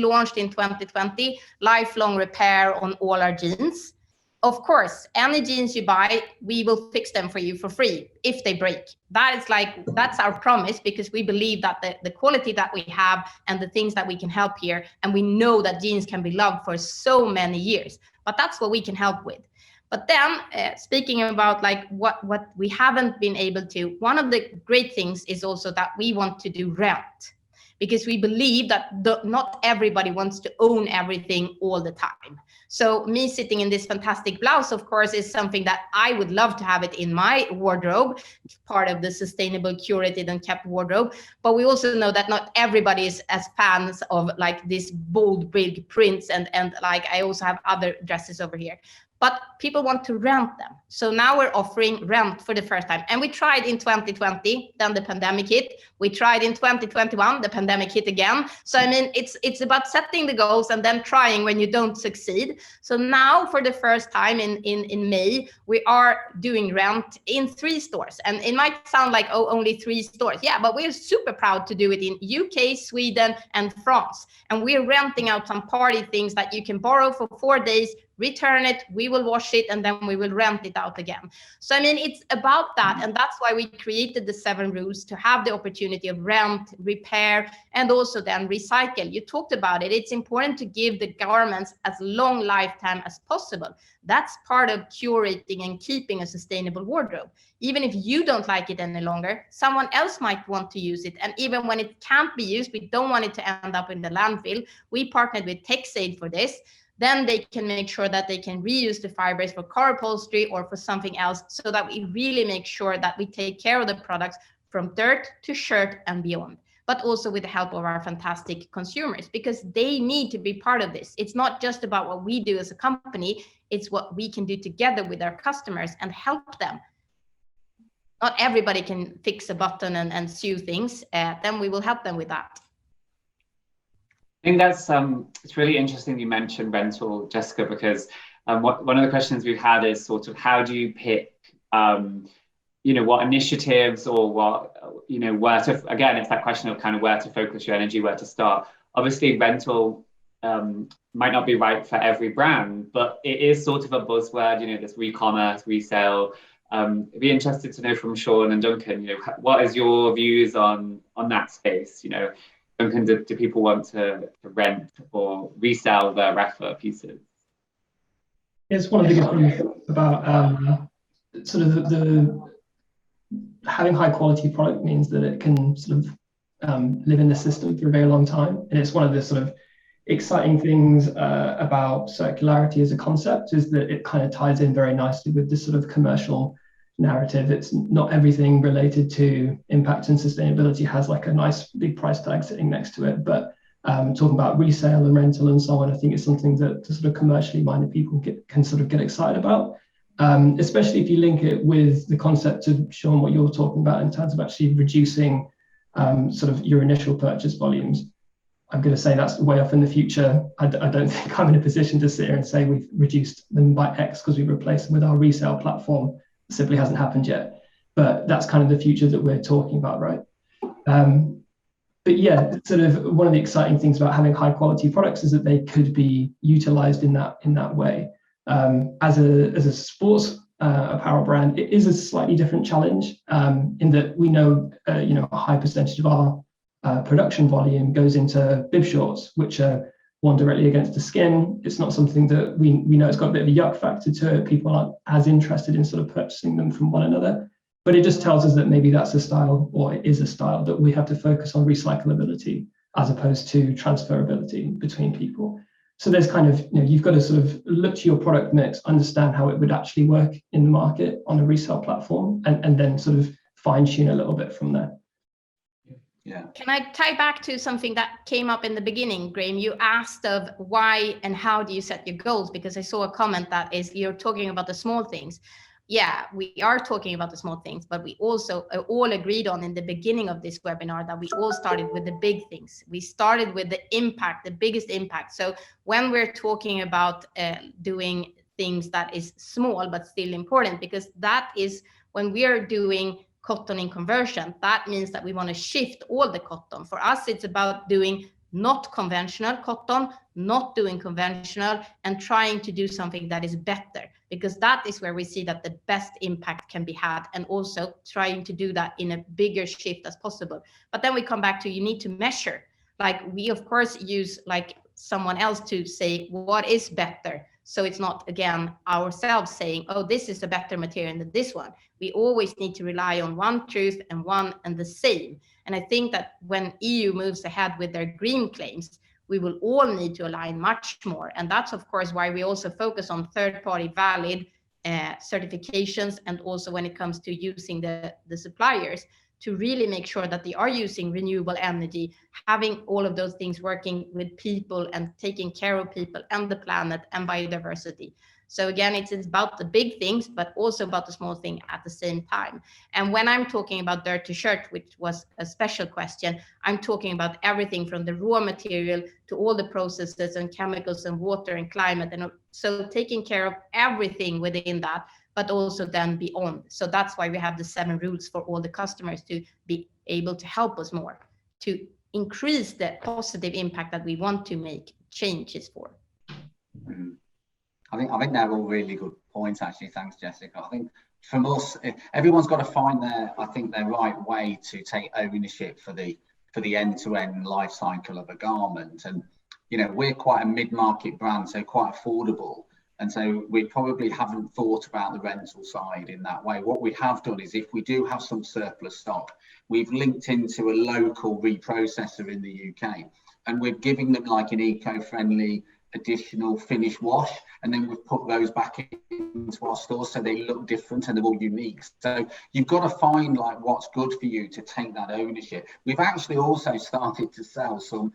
launched in 2020 lifelong repair on all our jeans. Of course, any jeans you buy, we will fix them for you for free if they break. That's our promise, because we believe that the quality that we have and the things that we can help here, and we know that jeans can be loved for so many years, but that's what we can help with. But then speaking about like what we haven't been able to, one of the great things is also that we want to do rent. because we believe that not everybody wants to own everything all the time. So me sitting in this fantastic blouse, of course, is something that I would love to have it in my wardrobe, part of the sustainable, curated and kept wardrobe. But we also know that not everybody is as fans of like this bold, big prints, and like I also have other dresses over here. But people want to rent them. So now we're offering rent for the first time. And we tried in 2020, then the pandemic hit. We tried in 2021, the pandemic hit again. So I mean, it's about setting the goals and then trying when you don't succeed. So now for the first time in May, we are doing rent in 3 stores. And it might sound like, oh, only 3 stores. Yeah, but we're super proud to do it in UK, Sweden, and France. And we're renting out some party things that you can borrow for 4 days, return it, we will wash it, and then we will rent it out again. So I mean, it's about that, and that's why we created the 7 rules, to have the opportunity of rent, repair, and also then recycle. You talked about it. It's important to give the garments as long lifetime as possible. That's part of curating and keeping a sustainable wardrobe. Even if you don't like it any longer, someone else might want to use it. And even when it can't be used, we don't want it to end up in the landfill. We partnered with TechSaid for this. Then they can make sure that they can reuse the fibers for car upholstery or for something else, so that we really make sure that we take care of the products from dirt to shirt and beyond, but also with the help of our fantastic consumers, because they need to be part of this. It's not just about what we do as a company, it's what we can do together with our customers and help them. Not everybody can fix a button and sew things, then we will help them with that. I think that's it's really interesting you mentioned rental, Jessica, because one of the questions we've had is sort of how do you pick what initiatives or what, where to, again, it's that question of kind of where to focus your energy, where to start. Obviously rental might not be right for every brand, but it is sort of a buzzword, this re-commerce, resale. I'd be interested to know from Sean and Duncan, what is your views on that space? Duncan, do people want to rent or resell their Rapha pieces? It's one of the good things about sort of the having high quality product means that it can sort of live in the system for a very long time. And it's one of the sort of exciting things about circularity as a concept, is that it kind of ties in very nicely with this sort of commercial narrative. It's not everything related to impact and sustainability has like a nice big price tag sitting next to it, but talking about resale and rental and so on, I think it's something that the sort of commercially minded people can sort of get excited about, especially if you link it with the concept of, Sean, what you're talking about in terms of actually reducing sort of your initial purchase volumes. I'm going to say that's way off in the future. I don't think I'm in a position to sit here and say we've reduced them by X because we replaced them with our resale platform. It simply hasn't happened yet, but that's kind of the future that we're talking about, right? But yeah, sort of one of the exciting things about having high quality products is that they could be utilized in that way. As a sports apparel brand, it is a slightly different challenge in that we know a high percentage of our production volume goes into bib shorts, which are worn directly against the skin. It's not something that we know it's got a bit of a yuck factor to it. People aren't as interested in sort of purchasing them from one another. But it just tells us that maybe that's a style, or it is a style, that we have to focus on recyclability as opposed to transferability between people. So there's kind of, you've got to sort of look to your product mix, understand how it would actually work in the market on a resale platform, and then sort of fine tune a little bit from there. Yeah. Can I tie back to something that came up in the beginning, Graham? You asked of why and how do you set your goals? Because I saw a comment that is, you're talking about the small things. Yeah, we are talking about the small things, but we also all agreed on in the beginning of this webinar that we all started with the big things. We started with the impact, the biggest impact. So when we're talking about doing things that is small but still important, because that is when we are doing cotton in conversion, that means that we want to shift all the cotton. For us, it's about doing not conventional cotton, not doing conventional, and trying to do something that is better, because that is where we see that the best impact can be had, and also trying to do that in a bigger shift as possible. But then we come back to, you need to measure. Like we of course use like someone else to say what is better. So it's not, again, ourselves saying, oh, this is a better material than this one. We always need to rely on one truth and one and the same. And I think that when EU moves ahead with their green claims, we will all need to align much more. And that's, of course, why we also focus on third-party valid certifications, and also when it comes to using the suppliers to really make sure that they are using renewable energy, having all of those things working with people and taking care of people and the planet and biodiversity. So again, it's about the big things, but also about the small thing at the same time. And when I'm talking about dirt to shirt, which was a special question, I'm talking about everything from the raw material to all the processes and chemicals and water and climate. And so taking care of everything within that, but also then beyond. So that's why we have the 7 rules for all the customers to be able to help us more, to increase the positive impact that we want to make changes for. I think they're all really good points, actually. Thanks, Jessica. I think from us, everyone's got to find their right way to take ownership for the end-to-end life cycle of a garment. And we're quite a mid-market brand, so quite affordable. And so we probably haven't thought about the rental side in that way. What we have done is, if we do have some surplus stock, we've linked into a local reprocessor in the UK, and we're giving them like an eco-friendly additional finish wash, and then we've put those back into our stores so they look different and they're all unique. So you've got to find like what's good for you to take that ownership. We've actually also started to sell some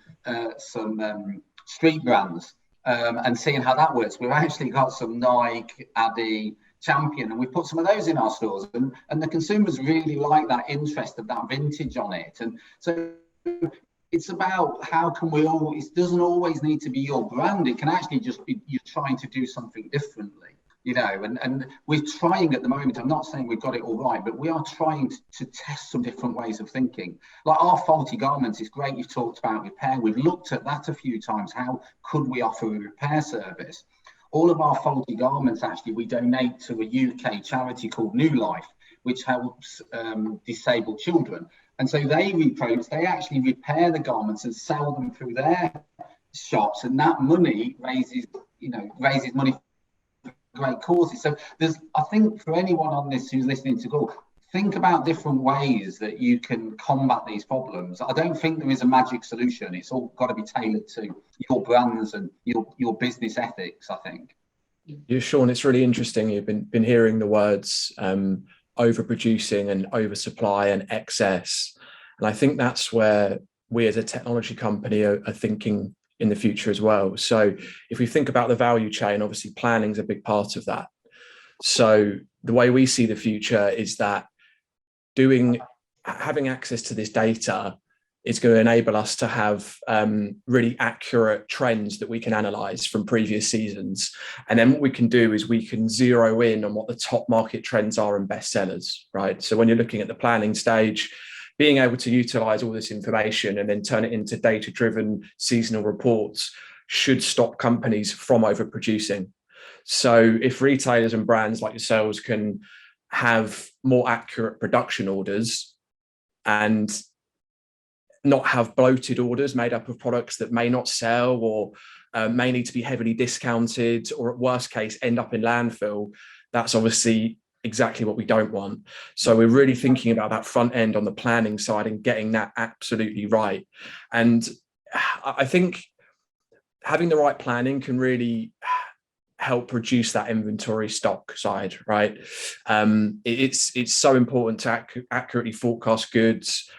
street brands and seeing how that works. We've actually got some Nike, Adi, Champion, and we put some of those in our stores, and the consumers really like that interest of that vintage on it. And so it's about how can we always, it doesn't always need to be your brand. It can actually just be you're trying to do something differently, and we're trying at the moment. I'm not saying we've got it all right, but we are trying to test some different ways of thinking. Like our faulty garments, it's great you've talked about repair. We've looked at that a few times. How could we offer a repair service? All of our faulty garments, actually, we donate to a UK charity called New Life, which helps disabled children. And so they actually repair the garments and sell them through their shops, and that money raises money for great causes. So I think for anyone on this who's listening to go, think about different ways that you can combat these problems. I don't think there is a magic solution. It's all got to be tailored to your brands and your business ethics, I think. Yeah, Sean, it's really interesting. You've been hearing the words overproducing and oversupply and excess. And I think that's where we as a technology company are thinking in the future as well. So if we think about the value chain, obviously planning is a big part of that. So the way we see the future is that having access to this data is going to enable us to have really accurate trends that we can analyze from previous seasons. And then what we can do is we can zero in on what the top market trends are and best sellers, right? So when you're looking at the planning stage, being able to utilize all this information and then turn it into data-driven seasonal reports should stop companies from overproducing. So if retailers and brands like yourselves can have more accurate production orders and not have bloated orders made up of products that may not sell or may need to be heavily discounted, or at worst case end up in landfill, that's obviously exactly what we don't want. So we're really thinking about that front end on the planning side and getting that absolutely right. And I think having the right planning can really help reduce that inventory stock side, right? It's so important to accurately forecast goods,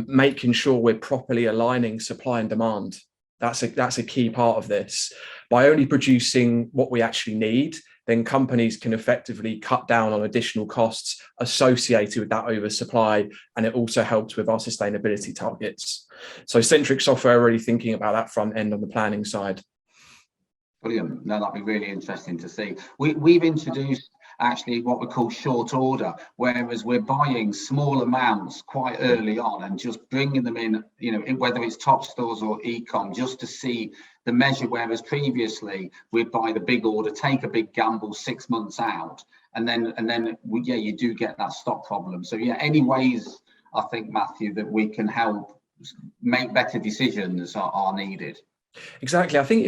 making sure we're properly aligning supply and demand. That's a key part of this. By only producing what we actually need, then companies can effectively cut down on additional costs associated with that oversupply, and it also helps with our sustainability targets. So Centric Software are really thinking about that front end on the planning side. Brilliant. No, that'd be really interesting to see. We've introduced actually what we call short order, whereas we're buying small amounts quite early on and just bringing them in, whether it's top stores or e-com, just to see the measure, whereas previously we'd buy the big order, take a big gamble 6 months out, and then you do get that stock problem. So any ways, I think, Matthew, that we can help make better decisions are needed. Exactly. I think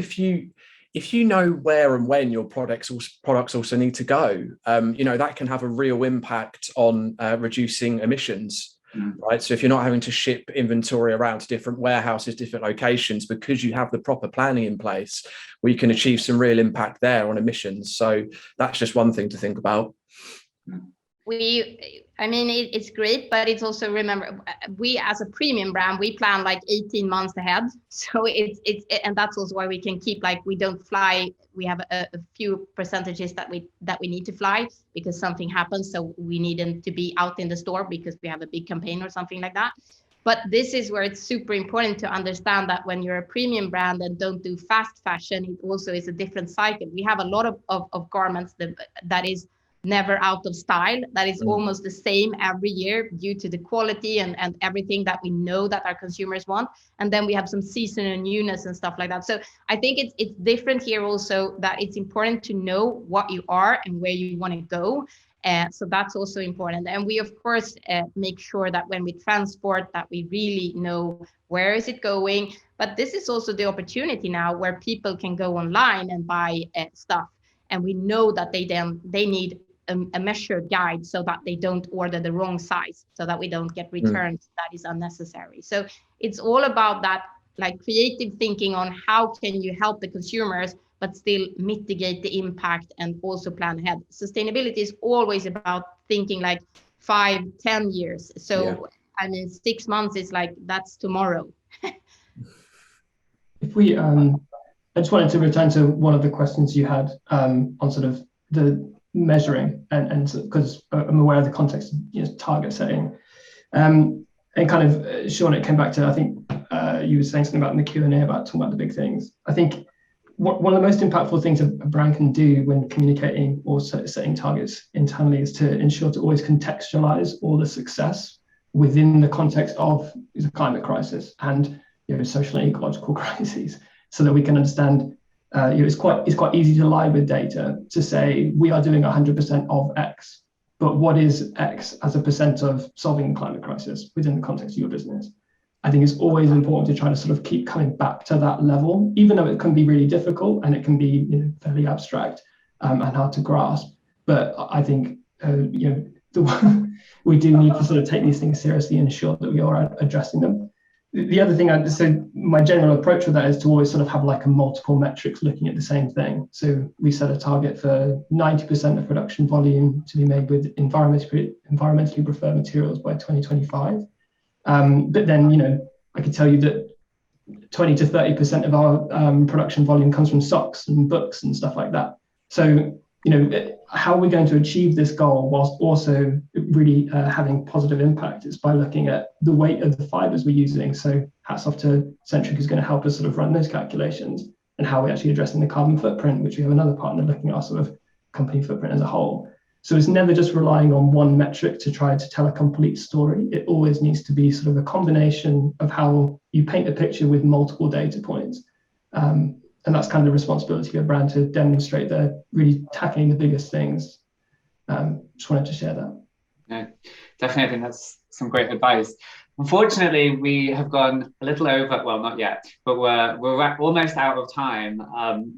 if you know where and when your products also need to go, that can have a real impact on reducing emissions, right? So if you're not having to ship inventory around to different warehouses, different locations, because you have the proper planning in place, we can achieve some real impact there on emissions. So that's just one thing to think about. It's great, but it's also, remember, we as a premium brand, we plan like 18 months ahead. So and that's also why we can keep, like, we don't fly. We have a few percentages that we need to fly because something happens. So we need them to be out in the store because we have a big campaign or something like that. But this is where it's super important to understand that when you're a premium brand and don't do fast fashion, it also is a different cycle. We have a lot of garments that is never out of style, that is almost the same every year due to the quality and everything that we know that our consumers want. And then we have some seasonal newness and stuff like that. So I think it's different here also, that it's important to know what you are and where you want to go. So that's also important. And we, of course, make sure that when we transport, that we really know where is it going. But this is also the opportunity now where people can go online and buy stuff. And we know that they need a measured guide so that they don't order the wrong size, so that we don't get returns that is unnecessary. So it's all about that, like, creative thinking on how can you help the consumers but still mitigate the impact and also plan ahead. Sustainability is always about thinking like 5-10 years. So 6 months is like, that's tomorrow. If we I just wanted to return to one of the questions you had on sort of the measuring, and because I'm aware of the context of target setting, and kind of, Sean, it came back to, I think you were saying something about in the Q&A about talking about the big things. I think one of the most impactful things a brand can do when communicating or setting targets internally is to ensure to always contextualize all the success within the context of the climate crisis and social and ecological crises, so that we can understand. It's quite easy to lie with data to say we are doing 100% of X, but what is X as a percent of solving the climate crisis within the context of your business? I think it's always important to try to sort of keep coming back to that level, even though it can be really difficult and it can be fairly abstract and hard to grasp. But I think we do need to sort of take these things seriously and ensure that we are addressing them. The other thing, so my general approach with that is to always sort of have like a multiple metrics looking at the same thing. So we set a target for 90% of production volume to be made with environmentally preferred materials by 2025. But then, I could tell you that 20 to 30% of our production volume comes from socks and books and stuff like that. So, how are we going to achieve this goal whilst also really having positive impact? Is by looking at the weight of the fibers we're using. So hats off to Centric, who's going to help us sort of run those calculations, and how we're actually addressing the carbon footprint, which we have another partner looking at our sort of company footprint as a whole. So it's never just relying on one metric to try to tell a complete story. It always needs to be sort of a combination of how you paint a picture with multiple data points. And that's kind of the responsibility of a brand, to demonstrate they're really tackling the biggest things. Just wanted to share that. Yeah, definitely. I think that's some great advice. Unfortunately, we have gone a little over, well, not yet, but we're almost out of time. And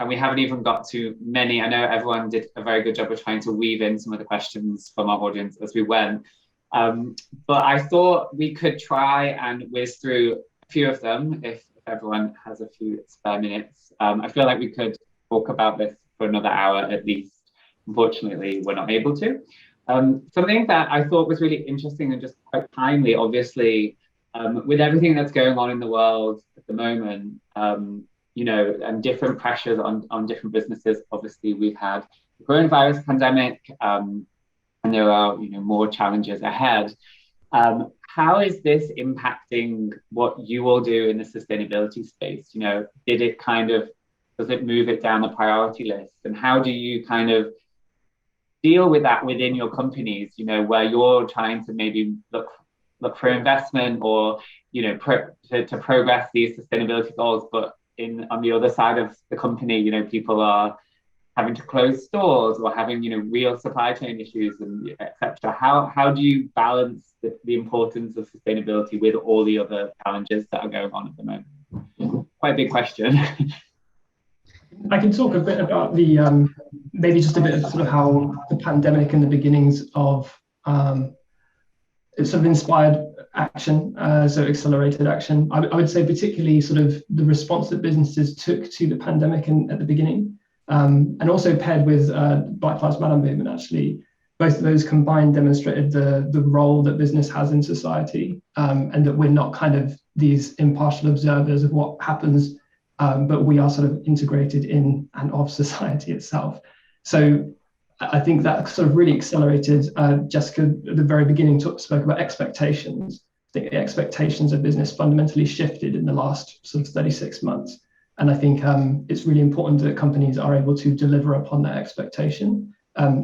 we haven't even got to many. I know everyone did a very good job of trying to weave in some of the questions from our audience as we went. But I thought we could try and whiz through a few of them if everyone has a few spare minutes. I feel like we could talk about this for another hour at least. Unfortunately, we're not able to. Something that I thought was really interesting and just quite timely, obviously, with everything that's going on in the world at the moment, and different pressures on different businesses. Obviously, we've had the coronavirus pandemic, and there are more challenges ahead. How is this impacting what you all do in the sustainability space? Does it move it down the priority list? And how do you kind of deal with that within your companies, where you're trying to maybe look for investment or, to progress these sustainability goals, but on the other side of the company, people are having to close stores or having, real supply chain issues and etc. How do you balance the importance of sustainability with all the other challenges that are going on at the moment? Quite a big question. I can talk a bit about the maybe just a bit of sort of how the pandemic and the beginnings of it sort of inspired action, so accelerated action. I would say particularly sort of the response that businesses took to the pandemic at the beginning, and also paired with Black Lives Matter movement. Actually, both of those combined demonstrated the role that business has in society, and that we're not kind of these impartial observers of what happens, but we are sort of integrated in and of society itself. So I think that sort of really accelerated. Jessica at the very beginning spoke about expectations. I think the expectations of business fundamentally shifted in the last sort of 36 months. And I think it's really important that companies are able to deliver upon that expectation.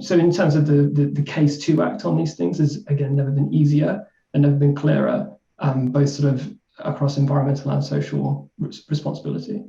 So in terms of the case to act on these things has, again, never been easier and never been clearer, both sort of across environmental and social responsibility.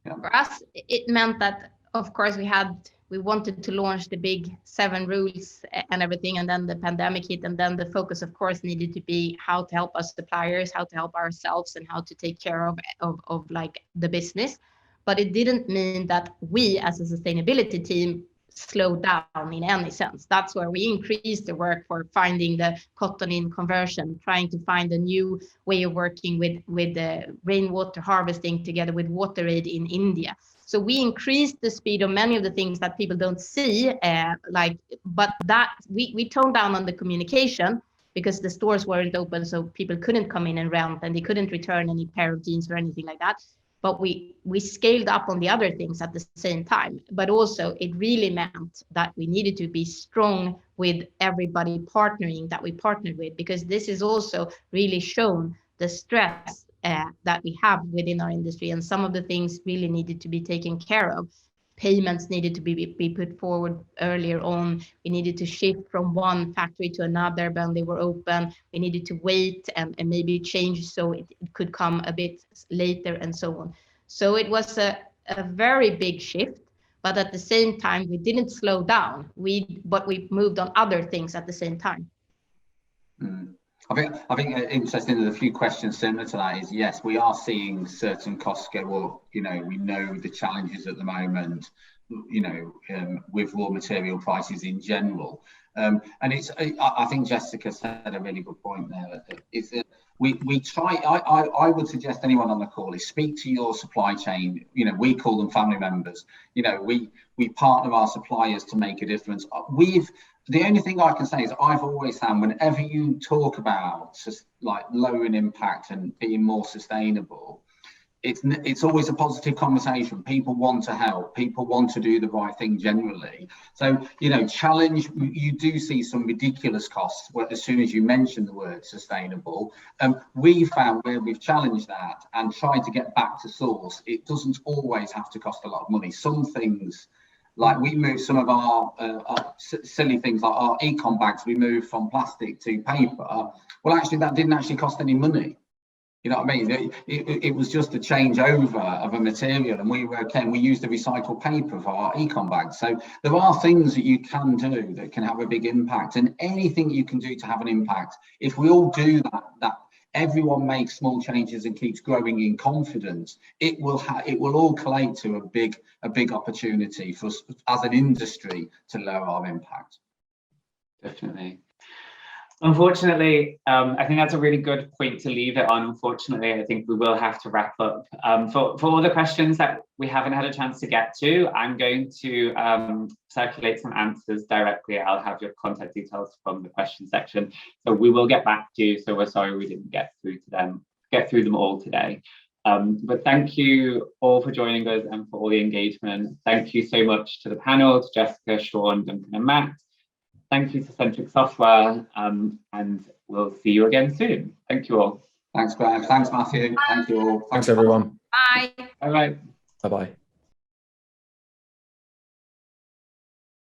For us, it meant that, of course, we wanted to launch the big 7 rules and everything, and then the pandemic hit, and then the focus, of course, needed to be how to help us suppliers, how to help ourselves, and how to take care of like the business. But it didn't mean that we, as a sustainability team, slowed down in any sense. That's where we increased the work for finding the cotton in conversion, trying to find a new way of working with the rainwater harvesting together with water aid in India. So we increased the speed of many of the things that people don't see, but that we toned down on the communication because the stores weren't open, so people couldn't come in and rent, and they couldn't return any pair of jeans or anything like that. But we scaled up on the other things at the same time. But also it really meant that we needed to be strong with everybody partnering that we partnered with, because this is also really shown the stress that we have within our industry, and some of the things really needed to be taken care of. Payments needed to be put forward earlier on. We needed to shift from one factory to another when they were open. We needed to wait and maybe change so it could come a bit later and so on. So it was a very big shift, but at the same time, we didn't slow down. But we moved on other things at the same time. I think interesting that a few questions similar to that is, yes, we are seeing certain costs go up. You know, we know the challenges at the moment, you know, with raw material prices in general. And I think Jessica said a really good point there. Is that we try, I would suggest anyone on the call is speak to your supply chain. You know, we call them family members. You know, we partner our suppliers to make a difference. The only thing I can say is I've always found whenever you talk about just like lowering impact and being more sustainable, it's always a positive conversation. People want to help. People want to do the right thing generally. So, you know, you do see some ridiculous costs as soon as you mention the word sustainable. We found where we've challenged that and tried to get back to source, it doesn't always have to cost a lot of money. Some things, like we moved some of our silly things like our econ bags, we moved from plastic to paper. Well, actually, that didn't actually cost any money. You know what I mean? It was just a changeover of a material, and we were okay. And we used the recycled paper for our econ bags. So there are things that you can do that can have a big impact, and anything you can do to have an impact. If we all do that everyone makes small changes and keeps growing in confidence, it will all collate to a big opportunity for us as an industry to lower our impact. Definitely. Unfortunately, I think that's a really good point to leave it on. Unfortunately, I think we will have to wrap up. For all the questions that we haven't had a chance to get to, I'm going to circulate some answers directly. I'll have your contact details from the question section. So we will get back to you. So we're sorry we didn't get through them all today. But thank you all for joining us and for all the engagement. Thank you so much to the panel, to Jessica, Sean, Duncan and Matt. Thank you to Centric Software, and we'll see you again soon. Thank you all. Thanks, Graham. Thanks, Matthew. Thank you all. Thanks everyone. Bye. Bye-bye. Bye-bye.